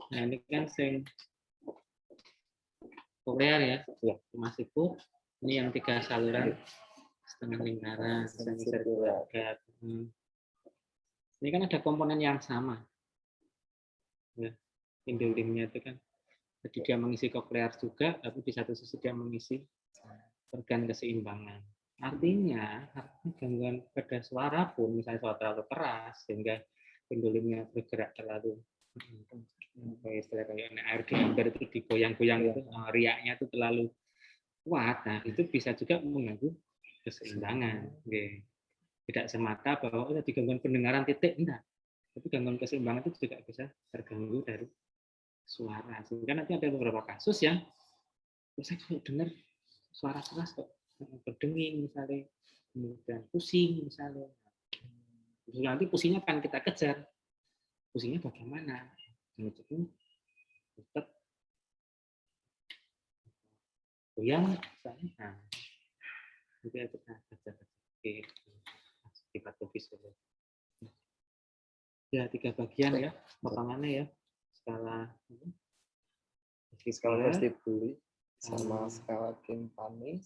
Nah ini kan sing koklear ya, masih pun ini yang 3 saluran setengah lingkaran, semi sirkular. Ini kan ada komponen yang sama. Ya, endolimnya itu kan, jadi dia mengisi koklear juga, tapi di satu sisi dia mengisi organ keseimbangan. Artinya gangguan pada suara pun, misalnya suara terlalu keras sehingga endolimnya bergerak terlalu istilah kayak air di ember itu digoyang-goyang itu, riaknya itu terlalu kuat. Nah itu bisa juga mengganggu keseimbangan. Tidak semata bahwa ada gangguan pendengaran titik, enggak. Tapi gangguan keseimbangan itu juga bisa terganggu dari suara. Sehingga nanti ada beberapa kasus yang saya dengar suara keras kok berdenging misalnya, kemudian pusing misalnya. Nanti pusingnya akan kita kejar. Pusingnya bagaimana? Itu tetap goyang misalnya. Nah, itu ya kita kejar di patologis. Ya 3 bagian ya potongannya ya, skala vestibuli sama skala timpani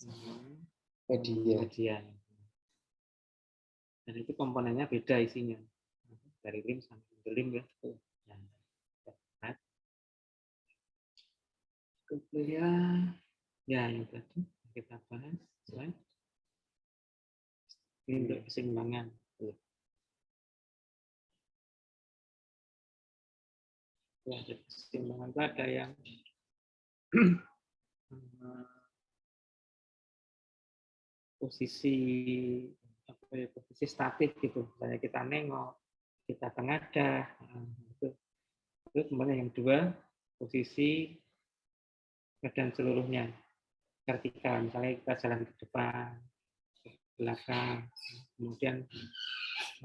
median. Dan itu komponennya beda isinya dari lim sampai endolim ya. Kemudian ya yang tadi kita bahas untuk keseimbangan. Ya, keseimbangan itu ada yang posisi posisi statif gitu. Misalnya kita nengok, kita tengadah, itu. Terus kemudian yang kedua, posisi badan seluruhnya vertikal. Misalnya kita jalan ke depan, ke belakang, kemudian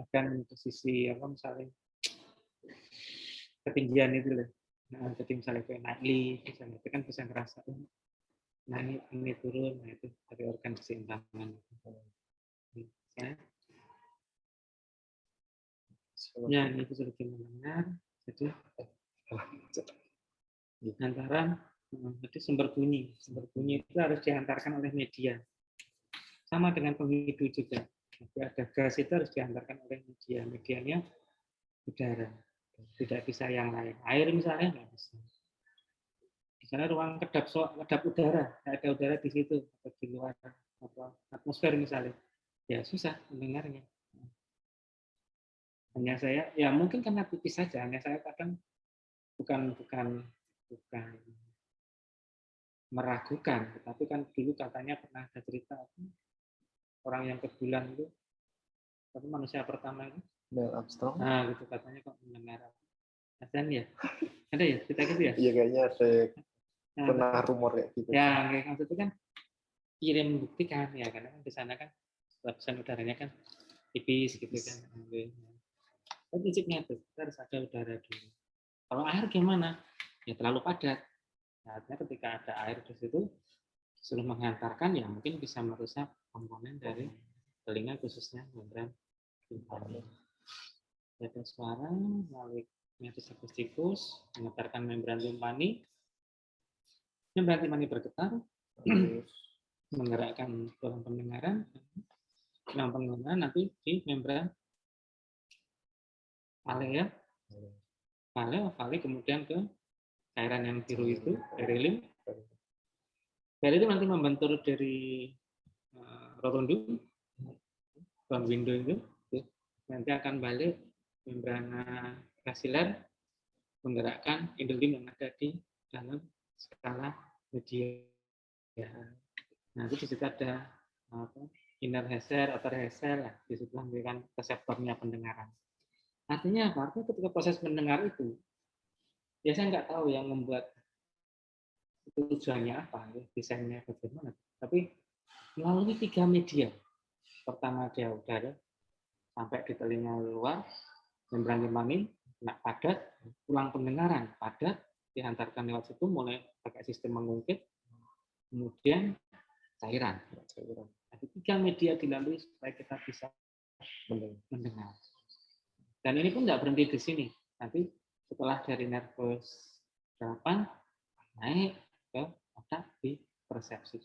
bahkan posisi apa misalnya ketinggian itu loh. Nah, jadi misalnya kayak naik lift, misalnya itu kan bisa ngerasa naik ini turun, nah itu dari organ keseimbangan. Ya, ini fisiologi mendengar. Jadi antara jadi sumber bunyi itu harus diantarkan oleh media. Sama dengan penghidup juga. Jadi ada gas itu harus diantarkan oleh media. Medianya udara. Tidak bisa yang lain. Air misalnya nggak bisa. Misalnya ruang kedap udara, nggak ada udara di situ atau di luar atmosfer misalnya, ya susah mendengarnya. Hanya saya, ya mungkin karena tipis saja. Hanya saya kadang bukan meragukan, tapi kan dulu katanya pernah ada cerita orang yang ke bulan itu, tapi manusia pertama itu, Neil Armstrong. nah gitu katanya kok mendengar azan ya, ada ya cerita gitu ya? Iya kayaknya ada pernah rumor kayak gitu. Ya, kayak maksudnya kan kirim bukti kan ya, karena kan di sana kan lapisan udaranya kan tipis gitu kan. Tapi prinsipnya itu harus ada udara dulu. Kalau air gimana? Ya terlalu padat. Nah, artinya ketika ada air di situ, disuruh menghantarkan ya mungkin bisa merusak komponen dari telinga khususnya membran timpani. Ada suara melalui media akustikus menghantarkan membran timpani. Membran timpani bergetar, menggerakkan tulang pendengaran. Tulang pendengaran nanti di membran palea, palea kemudian ke cairan yang biru itu, perilim. Dari itu nanti membentur dari rotundum, bone window itu, nanti akan balik membrana basilar menggerakkan endolim yang ada di dalam skala media. Nah, itu di situ ada inner hair, outer hair, di situ memberikan reseptornya pendengaran. Artinya apa? Artinya ketika proses mendengar itu, ya saya nggak tahu yang membuat itu tujuannya apa, desainnya bagaimana. Tapi melalui 3 media. Pertama dia udara sampai di telinga luar, membran timpani kena padat, tulang pendengaran padat, dihantarkan lewat situ mulai pakai sistem mengungkit, kemudian cairan. Ada 3 media dilalui supaya kita bisa mendengar. Dan ini pun nggak berhenti di sini. Nanti setelah dari nervus 8 naik ke otak di persepsi.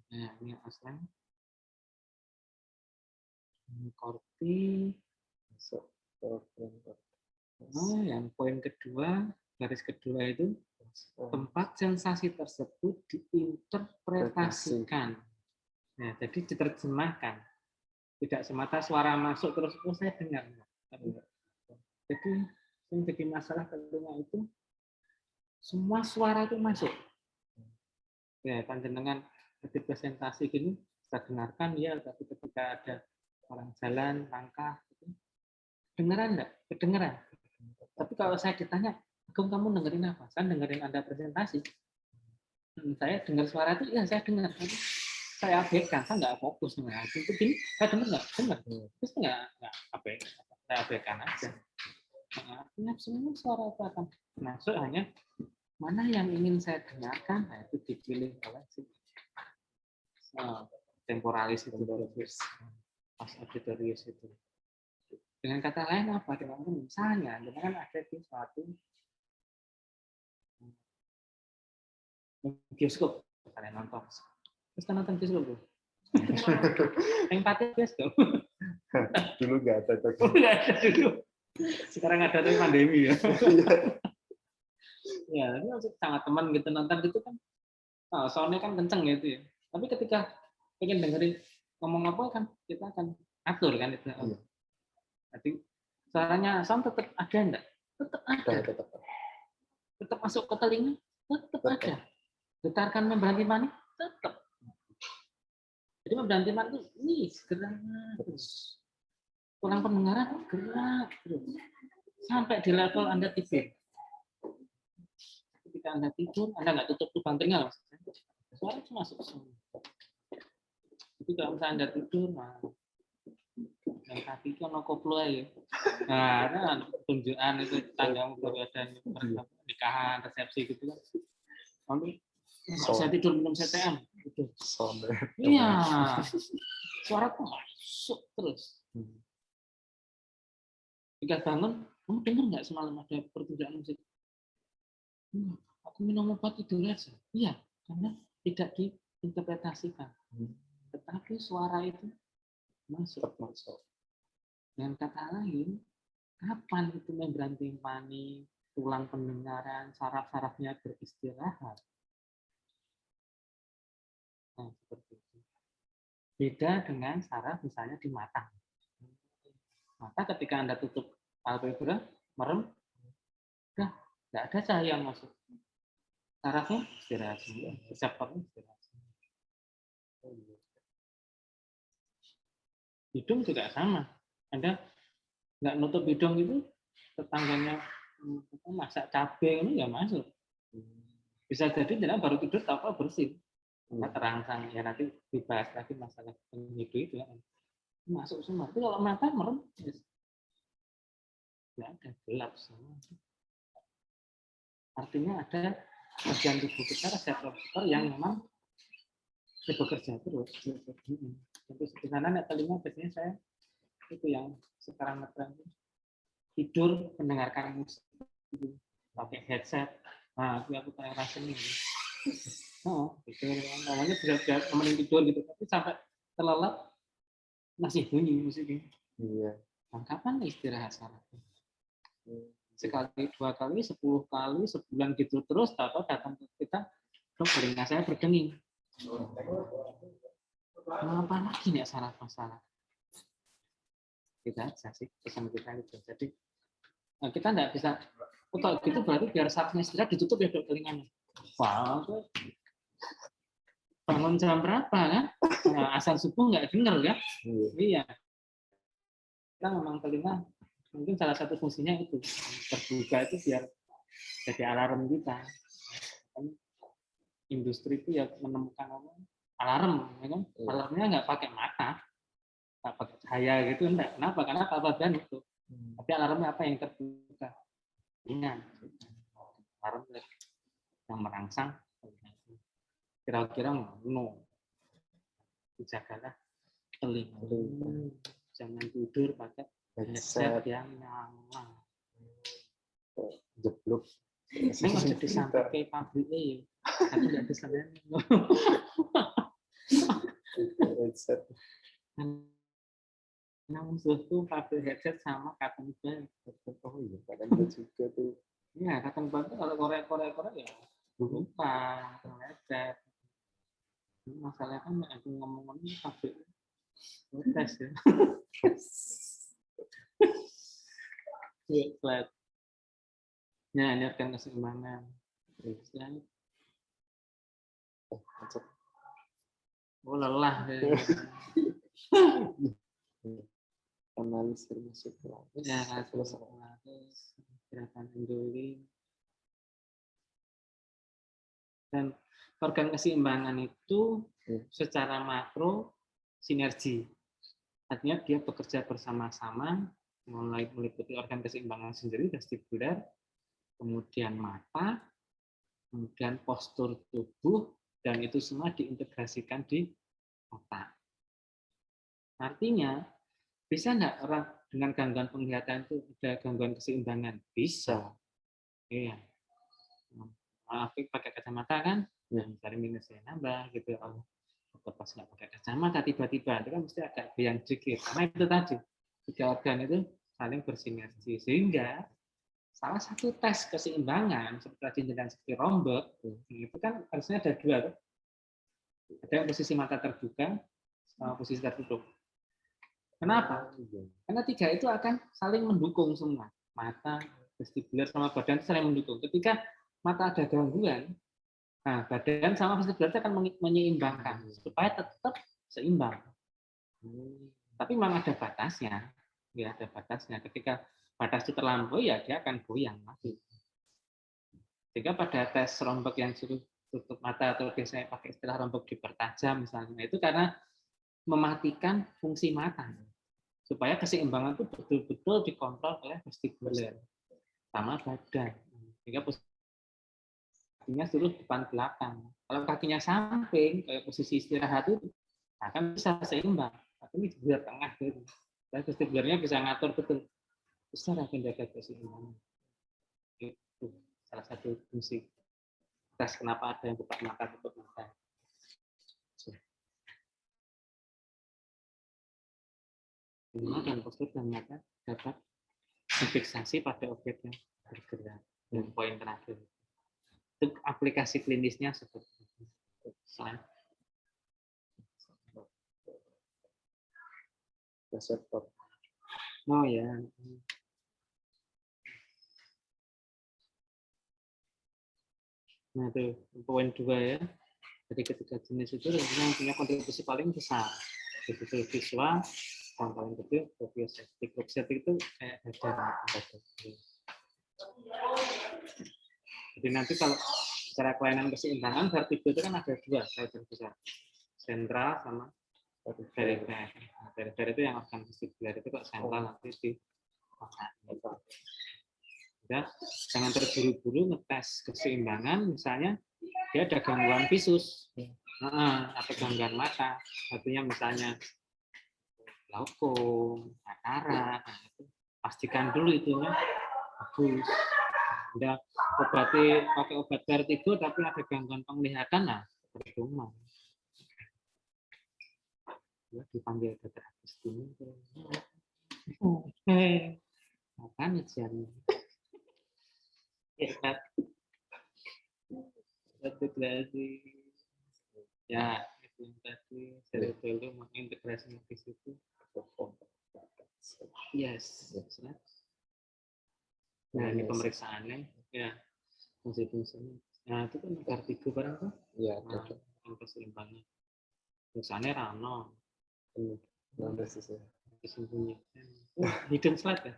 Nah, ini asal. Korti. Nah, yang poin kedua, garis kedua itu tempat sensasi tersebut diinterpretasikan. Nah, jadi diterjemahkan. Tidak semata suara masuk terus saya dengar. Jadi yang jadi masalah telinga itu semua suara itu masuk. Ya, kan dengan representasi gini kita dengarkan ya, tapi ketika ada orang jalan langkah gitu, dengeran enggak? Kedengeran. Tapi kalau saya ditanya, Agung kamu dengerin apa? Saya dengerin Anda presentasi. Saya dengar suara itu, ya saya dengar. Saya abaikan, saya nggak fokus. Nah, itu gini, saya dengar nggak? Dengar. Terus nggak abaikan. Saya abaikan aja. Artinya semua suara itu akan masuk, hanya mana yang ingin saya dengarkan, nah itu dipilih oleh si temporalis itu, pas auditorius itu. Dengan kata lain apa? Dengan misalnya, dengan ada di suatu bioskop, kalian nonton. Terus kan nonton bioskop tuh. Yang pati bioskop. Dulu nggak ada. Nggak ada dulu. Sekarang ada tuh pandemi ya. Ya, ini sangat teman gitu nonton gitu kan. Nah, soundnya kan kenceng gitu ya. Tapi ketika pengen dengerin ngomong apa kan kita akan atur kan itu. Iya. Jadi suaranya sound tetap ada enggak? Tetap ada. Tetap masuk ke telinga, tetap ada. Getarkan membran timpani tetap. Jadi membran timpani itu nih gerak terus. Tulang pendengaran gerak terus. Sampai di level Anda tidur. Ketika Anda tidur, Anda nggak tutup lubang telinga, suara itu masuk semua. Jadi kalau misalnya Anda tidur, nah, yang kaki itu ono koplo ya. Nah, kan tunjukan itu tanggamu baru ada nikahan, resepsi gitu kan. Lalu saya tidur minum CTM gitu. Iya. Suara tuh masuk terus. Ketika bangun, kamu dengar nggak semalam ada pertunjukan musik? Aku minum obat tidur aja. Iya, karena tidak diinterpretasikan. Tetapi suara itu masuk. Dengan kata lain, kapan itu membran timpani, tulang pendengaran, saraf-sarafnya beristirahat? Nah, seperti itu. Beda dengan saraf misalnya di mata. Mata ketika Anda tutup palpebra, merem, udah nggak ada cahaya yang masuk. Sarafnya istirahat semua, reseptornya istirahat semua. Hidung juga sama. Anda nggak nutup hidung itu, tetangganya masak cabai ini nggak masuk. Bisa jadi tidak baru tidur tahu bersih. Terangsang ya nanti dibahas lagi masalah penyidu itu ya. Masuk semua. Tapi kalau mata merem, nggak ada, gelap semua. Artinya ada bagian tubuh kita, reseptor yang memang bekerja terus. Untuk sederhana telinga biasanya saya itu yang sekarang ngetren tidur mendengarkan musik pakai headset. Nah, itu aku kayak rasanya. Oh, itu namanya bisa nemenin tidur gitu, tapi sampai terlelap masih bunyi musiknya. Iya. Nah, kapan istirahat sarafnya? Sekali, 2 kali, 10 kali, sebulan gitu terus, atau datang ke kita, dok telinga saya berdenging. Apa lagi nih saraf masalah? Kita aja sih, pesan kita itu. Jadi kita nggak bisa, kalau gitu berarti biar sarafnya istirahat ditutup ya dok telinganya. Wah, bangun jam berapa kan? Nah, asal subuh nggak dengar kan? Iya. Kita memang telinga mungkin salah satu fungsinya itu terbuka itu biar jadi alarm kita. Industri itu ya menemukan alarm, ya kan? Alarmnya nggak pakai mata, nggak pakai cahaya gitu, enggak. Kenapa? Karena apa-apa itu. Tapi alarmnya apa yang terbuka? Ingat, alarm yang merangsang. Kira-kira no, jagalah telinga. Jangan tidur pakai headset yang nyala. Jeblok. Saya nggak jadi sampai ke pabriknya ya. Aku nggak bisa lihat. Headset. Nah, musuhku pabrik headset sama cotton bud. Oh iya, cotton bud juga tuh. Iya, cotton bud kalau Korea ya lupa headset. Masalahnya kan aku ngomong-ngomong pabrik tes ya. Flat. Nah, ini akan keseimbangan. Oh, lelah. Analisis musik. Ya, gerakan enduri. Dan organ keseimbangan itu secara makro sinergi. Artinya dia bekerja bersama-sama, mulai meliputi organ keseimbangan sendiri, vestibular, kemudian mata, kemudian postur tubuh, dan itu semua diintegrasikan di otak. Artinya, bisa nggak orang dengan gangguan penglihatan itu ada gangguan keseimbangan? Bisa. Iya. Pakai kacamata kan, dari minusnya nambah gitu. Atau pas nggak pakai kacamata tiba-tiba itu kan mesti agak goyang sedikit. Karena itu tadi, tiga organ itu saling bersinergi. Sehingga salah satu tes keseimbangan seperti jenengan seperti rombak itu kan harusnya ada dua. Ada yang posisi mata terbuka sama posisi tertutup. Kenapa? Karena tiga itu akan saling mendukung semua. Mata, vestibular sama badan saling mendukung. Ketika mata ada gangguan, Nah, badan sama vestibular itu akan menyeimbangkan supaya tetap seimbang. Tapi memang ada batasnya. Ya, ada batasnya. Ketika batas itu terlampaui, ya dia akan goyang lagi. Sehingga pada tes rombak yang suruh tutup mata atau biasanya pakai istilah rombak dipertajam misalnya, itu karena mematikan fungsi mata supaya keseimbangan itu betul-betul dikontrol oleh vestibular sama badan. Sehingga kakinya suruh depan belakang. Kalau kakinya samping, kayak posisi istirahat itu, akan bisa seimbang. Tapi ini di tengah gitu. Dan vestibularnya bisa ngatur betul. Besar akan jaga keseimbangan. Itu salah satu fungsi tes kenapa ada yang buka mata tutup mata. Lima dan postur dan mata dapat difiksasi pada objek yang bergerak. Dan poin terakhir itu aplikasi klinisnya seperti itu. Reseptor. Oh ya. Nah itu poin 2 ya. Jadi ketiga jenis itu yang punya kontribusi paling besar. Begitu visual, yang paling kecil proprioceptik. Proprioceptik itu kayak dadar. Jadi nanti kalau secara kelainan keseimbangan vertigo itu kan ada dua sel besar, sentral sama perifer. Nah, perifer itu yang organ vestibular itu kok sentral nanti di ya, jangan terburu-buru ngetes keseimbangan, misalnya dia ada gangguan visus atau gangguan mata, artinya misalnya glaukom, katarak, nah, itu pastikan dulu itunya bagus. Udah pakai obat vertigo tapi ada gangguan penglihatan, nah percuma. Ya, dipanggil dokter Agustin. Makanya jangan. Ya, integrasi. Ya, itu yang tadi cerebellum mengintegrasi ke situ. Yes. Nah, ini pemeriksaannya. Ya, fungsi-fungsinya. Nah, itu kan vertigo barang tuh. Ya, nah, keseimbangan. Pemeriksaannya Rano. Disembunyikan. Hidden slide ya?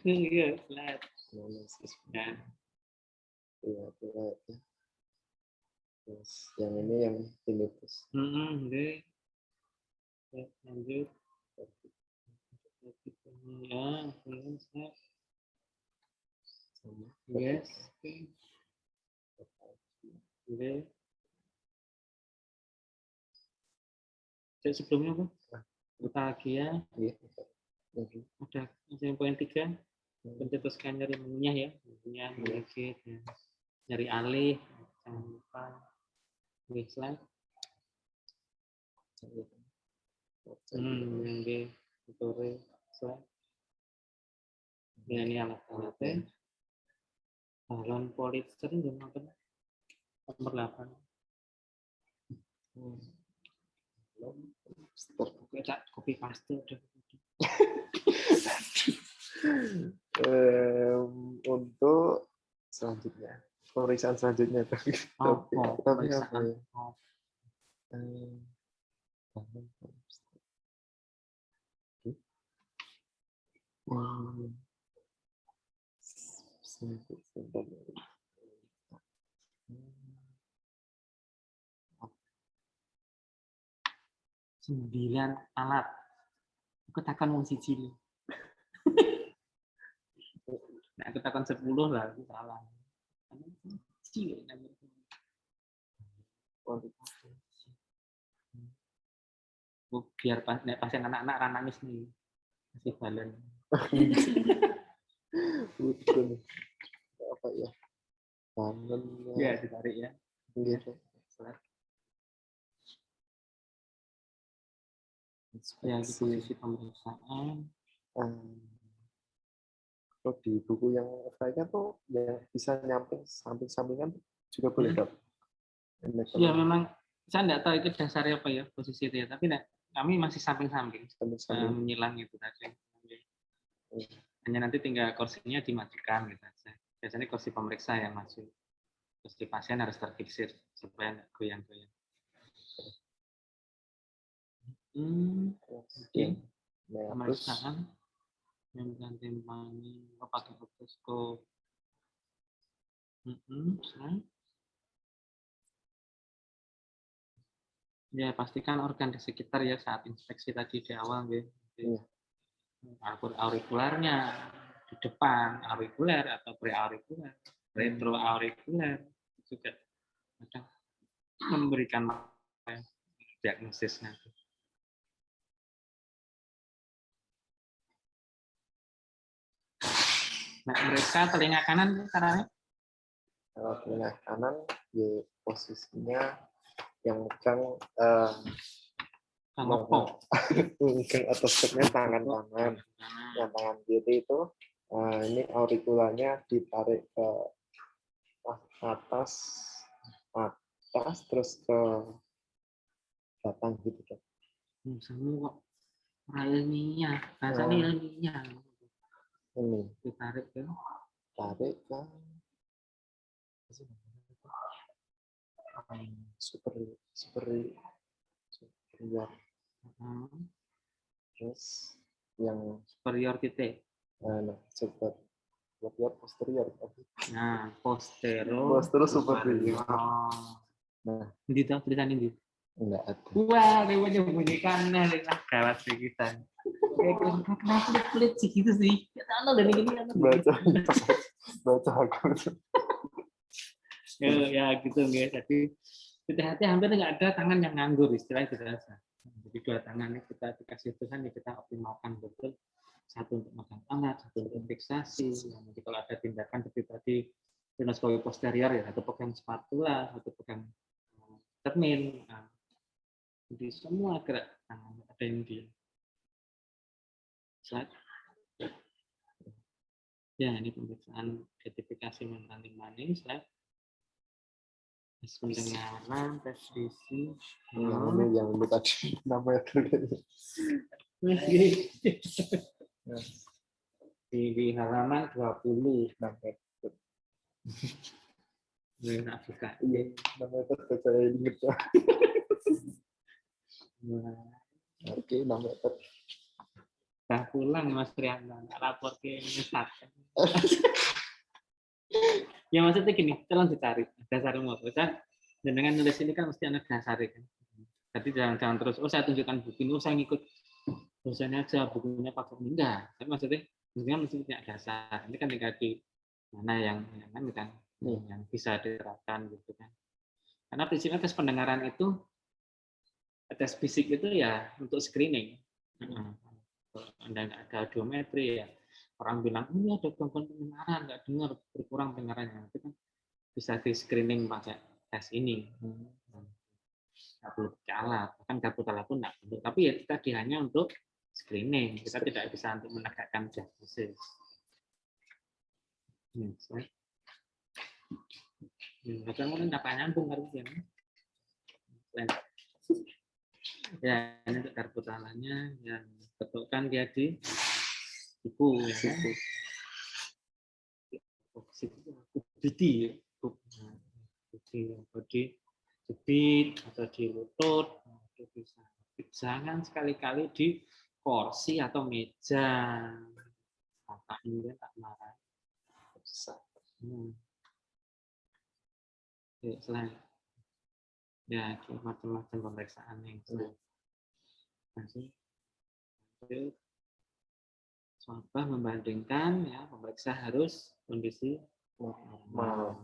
Iya, slide. Ya. Iya, terus yang ini yang tinnitus. Oke. Lanjut. Ya, yes. Oke. Jadi sebelumnya apa? Bahagia. Ada yang poin 3. Pencetuskan nyari mengunyah ya. Mengunyah, menggigit, ya. Nyari alih. Jangan lupa. Oke, slide. Yang di tutorial slide. Ya, ini alat-alatnya. Balon politer ini nomor 8. Kopi paste udah. Untuk selanjutnya, pemeriksaan selanjutnya tapi apa ya? Sembilan alat. Aku takkan mau siji. Nah, aku takkan 10 lah, aku salah. Biar pasien anak-anak kan nangis nih. Masih balen. Apa ya? Kangen. Ya, ditarik ya. Gitu. Ya, di posisi pemeriksaan. Kalau di buku yang FK tuh yang bisa nyamping samping-sampingan juga boleh dok. Ya memang saya nggak tahu itu dasarnya apa ya posisi itu ya, tapi kami masih samping-samping menyilang itu tadi. Hanya nanti tinggal kursinya dimajukan gitu aja. Biasanya kursi pemeriksa yang maju. Kursi pasien harus terfiksir supaya nggak goyang-goyang. Oke. Nah, terus Pemeriksaan yang timpani pakai otoskop. Ya, pastikan organ di sekitar ya saat inspeksi tadi di awal ya. Aurikularnya di depan aurikuler atau preaurikuler, retroaurikuler juga kadang memberikan diagnosis nanti. Nah, mereka telinga kanan caranya? Kalau telinga kanan ya posisinya yang megang megang otostopnya tangan. Yang tangan kiri itu ini aurikulanya ditarik ke atas terus ke belakang gitu kan. Semua kok ilmiah, bahasanya ilmiah. Ini Ditarik ke superior. Terus yang superior titik. superior posterior. Nah, posterior superior. Nah, di tahu tulisan ini? Enggak ada. Wah, kayaknya bunyikan gawat sih kita. Kenapa kulit sih gitu sih? Ya tahu dari gini kan. Baca aku. Ya gitu guys. Jadi hati-hati hampir nggak ada tangan yang nganggur istilahnya gitu saja. Jadi dua tangan ini kita dikasih Tuhan ya kita optimalkan betul. Satu untuk megang alat, satu untuk fiksasi. Nanti kalau ada tindakan seperti tadi rhinoskopi posterior ya, satu pegang spatula, satu pegang cermin. Nah, jadi semua gerak tangan ada yang di slide. Ya, ini pemeriksaan identifikasi membran timpani, slide. Tes pendengaran, tes visi. Yang ini tadi namanya di halaman 20. Nah, buka. Iya, namanya saya ingat. Oke, namanya Udah pulang Mas Triana, lapor ke Mesat. Ya maksudnya gini, tolong dicari dasar umum. Dan dengan nulis ini kan mesti ada dasar kan. Jadi jangan terus, saya tunjukkan buku ini, saya ngikut dosennya aja, bukunya pakai enggak. Tapi maksudnya mesti punya dasar. Ini kan tinggal di mana yang bisa diterapkan gitu kan. Karena prinsipnya tes pendengaran itu, tes fisik itu ya untuk screening. Anda nggak ada audiometri ya. Orang bilang, ini ada gangguan pendengaran, nggak dengar, berkurang pendengarannya. Itu kan bisa di screening pakai tes ini. Nggak perlu pakai alat, bahkan kartu tanda pun nggak perlu. Tapi ya kita hanya untuk screening, kita tidak bisa untuk menegakkan diagnosis. Bahkan mungkin nggak nyambung harusnya. Ya, ini untuk kartu tandanya yang betulkan dia di buku ya kan. Bidi di jepit atau di lutut itu bisa. Jangan sekali-kali di kursi atau meja. Kakak ini tak marah. Selain ya macam-macam pemeriksaan yang masih coba membandingkan ya pemeriksa harus kondisi normal.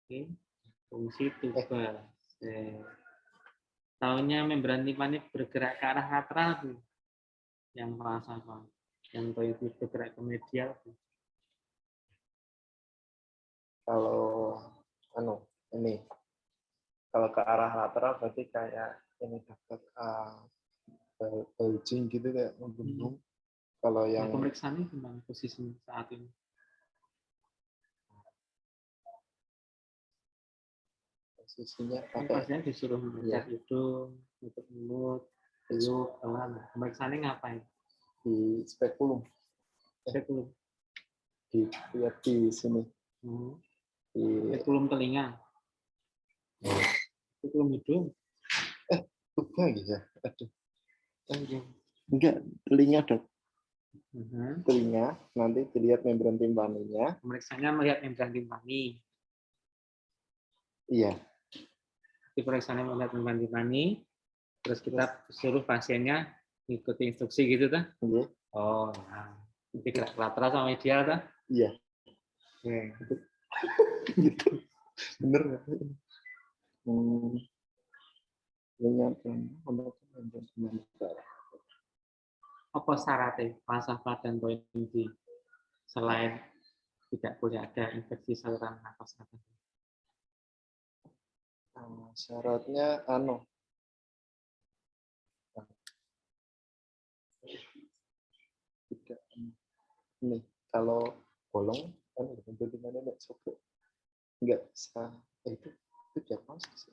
Oke, fungsi tuba. Tahunya membran timpani bergerak ke arah lateral yang merasa apa? Yang itu bergerak ke medial. Kalau ini kalau ke arah lateral berarti kayak ini dapat bulging gitu kayak membengkung. Kalau yang pemeriksaan ini tentang posisi saat ini. posisinya pasien disuruh mengecat hidung, tutup mulut, tiup, pelan. Pemeriksaannya ngapain? di spekulum. Spekulum. Lihat di sini. Di Spekulum telinga. Spekulum hidung. tuba gitu ya. Aduh. Enggak, telinga dok. Telinga, nanti dilihat membran timpaninya. Pemeriksanya melihat membran timpani. Iya. Di pemeriksanya melihat membran timpani, terus kita suruh pasiennya ngikuti instruksi gitu kan? Iya. Oh, nah. Jadi gerak lateral sama medial kan? Iya. Oke. Gitu. Bener nggak? Apa syaratnya falsafah dan poin inti selain tidak boleh ada infeksi saluran nafas atas? Syaratnya tidak ini kalau bolong kan bentuk di mana enggak cukup enggak bisa itu diagnosis.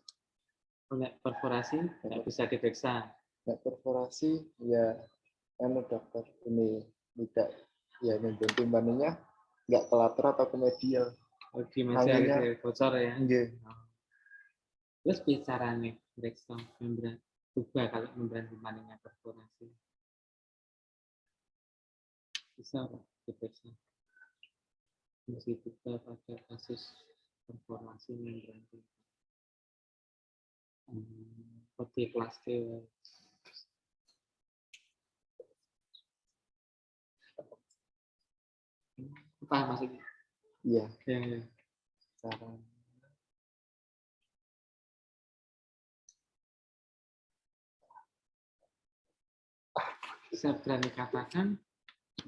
Punya perforasi nggak bisa diperiksa. Nggak perforasi ya dokter ini tidak ya membran timpaninya nggak ke lateral atau ke medial. Gimana sih bocor ya? Iya. Terus bicaranya periksa membran tuba kalau membran timpaninya perforasi bisa diperiksa. Fungsi tuba pada kasus perforasi membran timpani. Seperti kelas T. Apa maksudnya? Iya. Ya. Cara saya berani katakan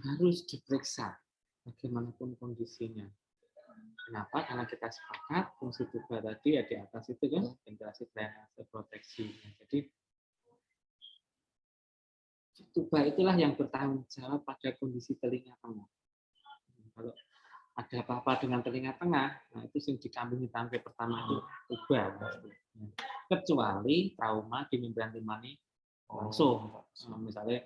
harus diperiksa bagaimanapun kondisinya. Kenapa? Karena kita sepakat fungsi tuba tadi ya di atas itu kan ventilasi, drainase, proteksi. Jadi tuba itulah yang bertanggung jawab pada kondisi telinga tengah. Kalau ada apa-apa dengan telinga tengah, nah itu yang dikambing tangkai pertama itu tuba. Kecuali trauma di membran timpani langsung, misalnya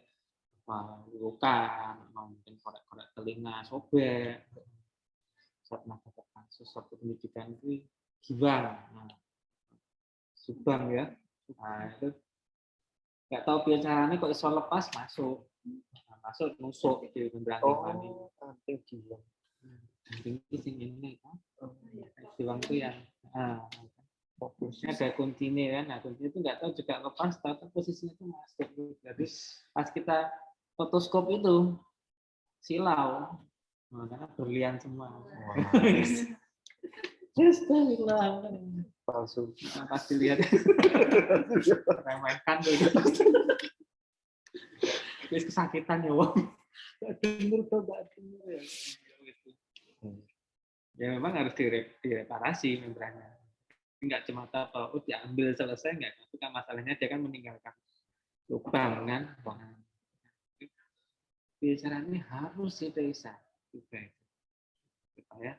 luka, mungkin korek-korek telinga sobek, saat masa kasus satu pendidikan itu gibang, subang ya, nah itu nggak tahu bicaranya kok iso lepas masuk nusuk di membran timpani. Anting gibang. Anting sing ini kan, gibang itu yang fokusnya ada kuncinya kan, nah kunci itu nggak tahu juga lepas, tapi posisinya itu masuk. Jadi pas kita otoskop itu silau, karena berlian semua. Palsu. Nah, pas dilihat remehkan tuh. Terus kesakitan ya, wong. Bener tuh, enggak bener ya. Ya memang harus direparasi membrannya. Enggak cuma tahu diambil selesai enggak, tapi kan masalahnya dia kan meninggalkan lubang kan. Bicaranya harus diperiksa juga itu. Ya.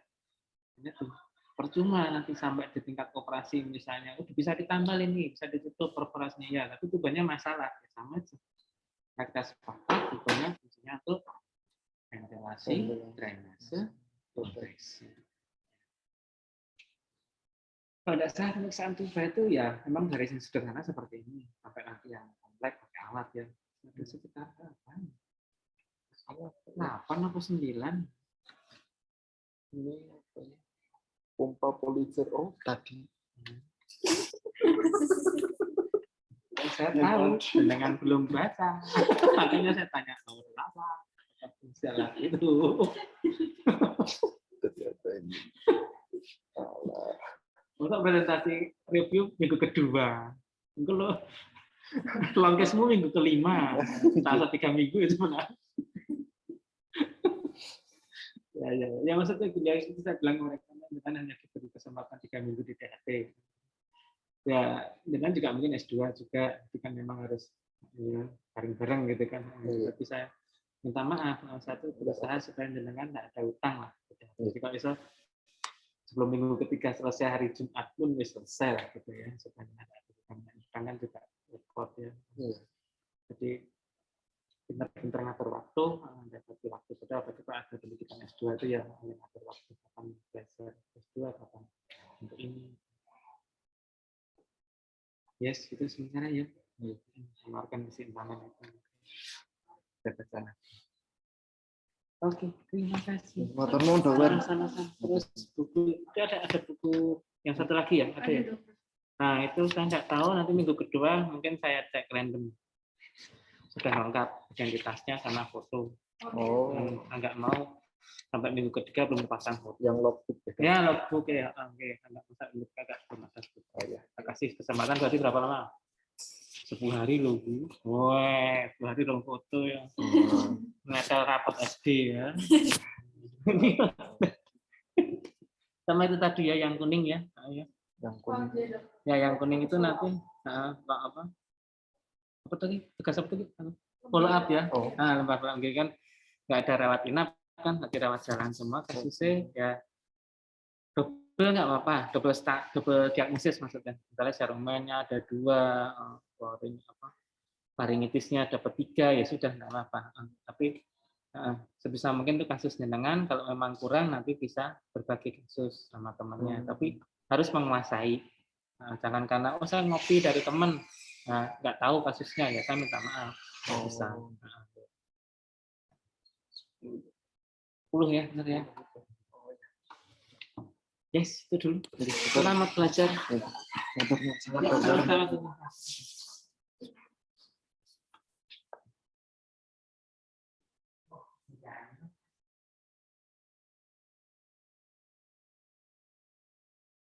Ini tuh percuma nanti sampai di tingkat operasi misalnya udah bisa ditambal ini, bisa ditutup perforasinya ya, tapi itu banyak masalah ya, sama aja. Nah, kita sepakat tubuhnya fungsinya untuk ventilasi, drainase, proteksi. Pada saat pemeriksaan tuba itu ya memang dari yang sederhana seperti ini sampai nanti yang kompleks pakai alat ya. Ada sekitar berapa? 8 atau 9. Ini apa ya? Pompa policer tadi. Saya tahu dengan belum baca, makanya saya tanya nomor berapa. Salah itu. Ternyata ini. Untuk presentasi review minggu kedua, minggu lo longkesmu minggu kelima, selasa 3 minggu itu benar. Ya maksudnya ya itu saya bilang mereka kan hanya diberi kesempatan 3 minggu di THT. Ya dengan juga mungkin S2 juga itu kan memang harus ya, bareng-bareng gitu kan. Tapi saya minta maaf, satu berusaha supaya jenengan tidak ada utang lah. Jadi kalau bisa sebelum minggu ketiga selesai hari Jumat pun bisa selesai lah gitu ya, supaya ada utang kan juga repot ya. Jadi pintar-pintar ngatur waktu, dapat waktu sudah apa kita ada pendidikan S2 itu ya ngatur waktu kapan belajar S2 kapan untuk ini. Yes, itu sementara ya. Mengeluarkan kesimpulan itu. Dapat sana. Oke, terima kasih. Matur nuwun, Dokter. Sama-sama. Terus buku itu ada buku yang satu lagi ya? Ada ya? Nah, itu saya nggak tahu, nanti minggu kedua mungkin saya cek random. Sudah lengkap identitasnya sama foto. Oh, Nggak mau sampai minggu ketiga belum pasang foto. yang logbook Ya, logbook ya. Oke, nggak usah agak belum ada. Oh ya. Saya kasih kesempatan berarti berapa lama? 10 hari loh, Bu. Wah, 10 hari dong foto ya. Ngetel rapat SD ya. Sama itu tadi ya, yang kuning ya. Yang kuning. Ya, yang kuning itu nanti apa tadi? Tugas apa tadi? Follow up ya. Oh. Nah, lembar kan nggak ada rawat inap kan, lagi rawat jalan semua kasusnya ya. Double nggak apa-apa, double diagnosis maksudnya. Misalnya serumennya ada 2, faringitisnya dapat 3 ya sudah nggak apa-apa. Tapi sebisa mungkin itu kasus jenengan, kalau memang kurang nanti bisa berbagi kasus sama temannya. Tapi harus menguasai. Jangan karena saya ngopi dari teman, nggak tahu kasusnya ya saya minta maaf. Bisa. 10 ya, benar ya. Yes, itu dulu. Selamat belajar. Matur nuwun sangat, Dokter. Sama-sama.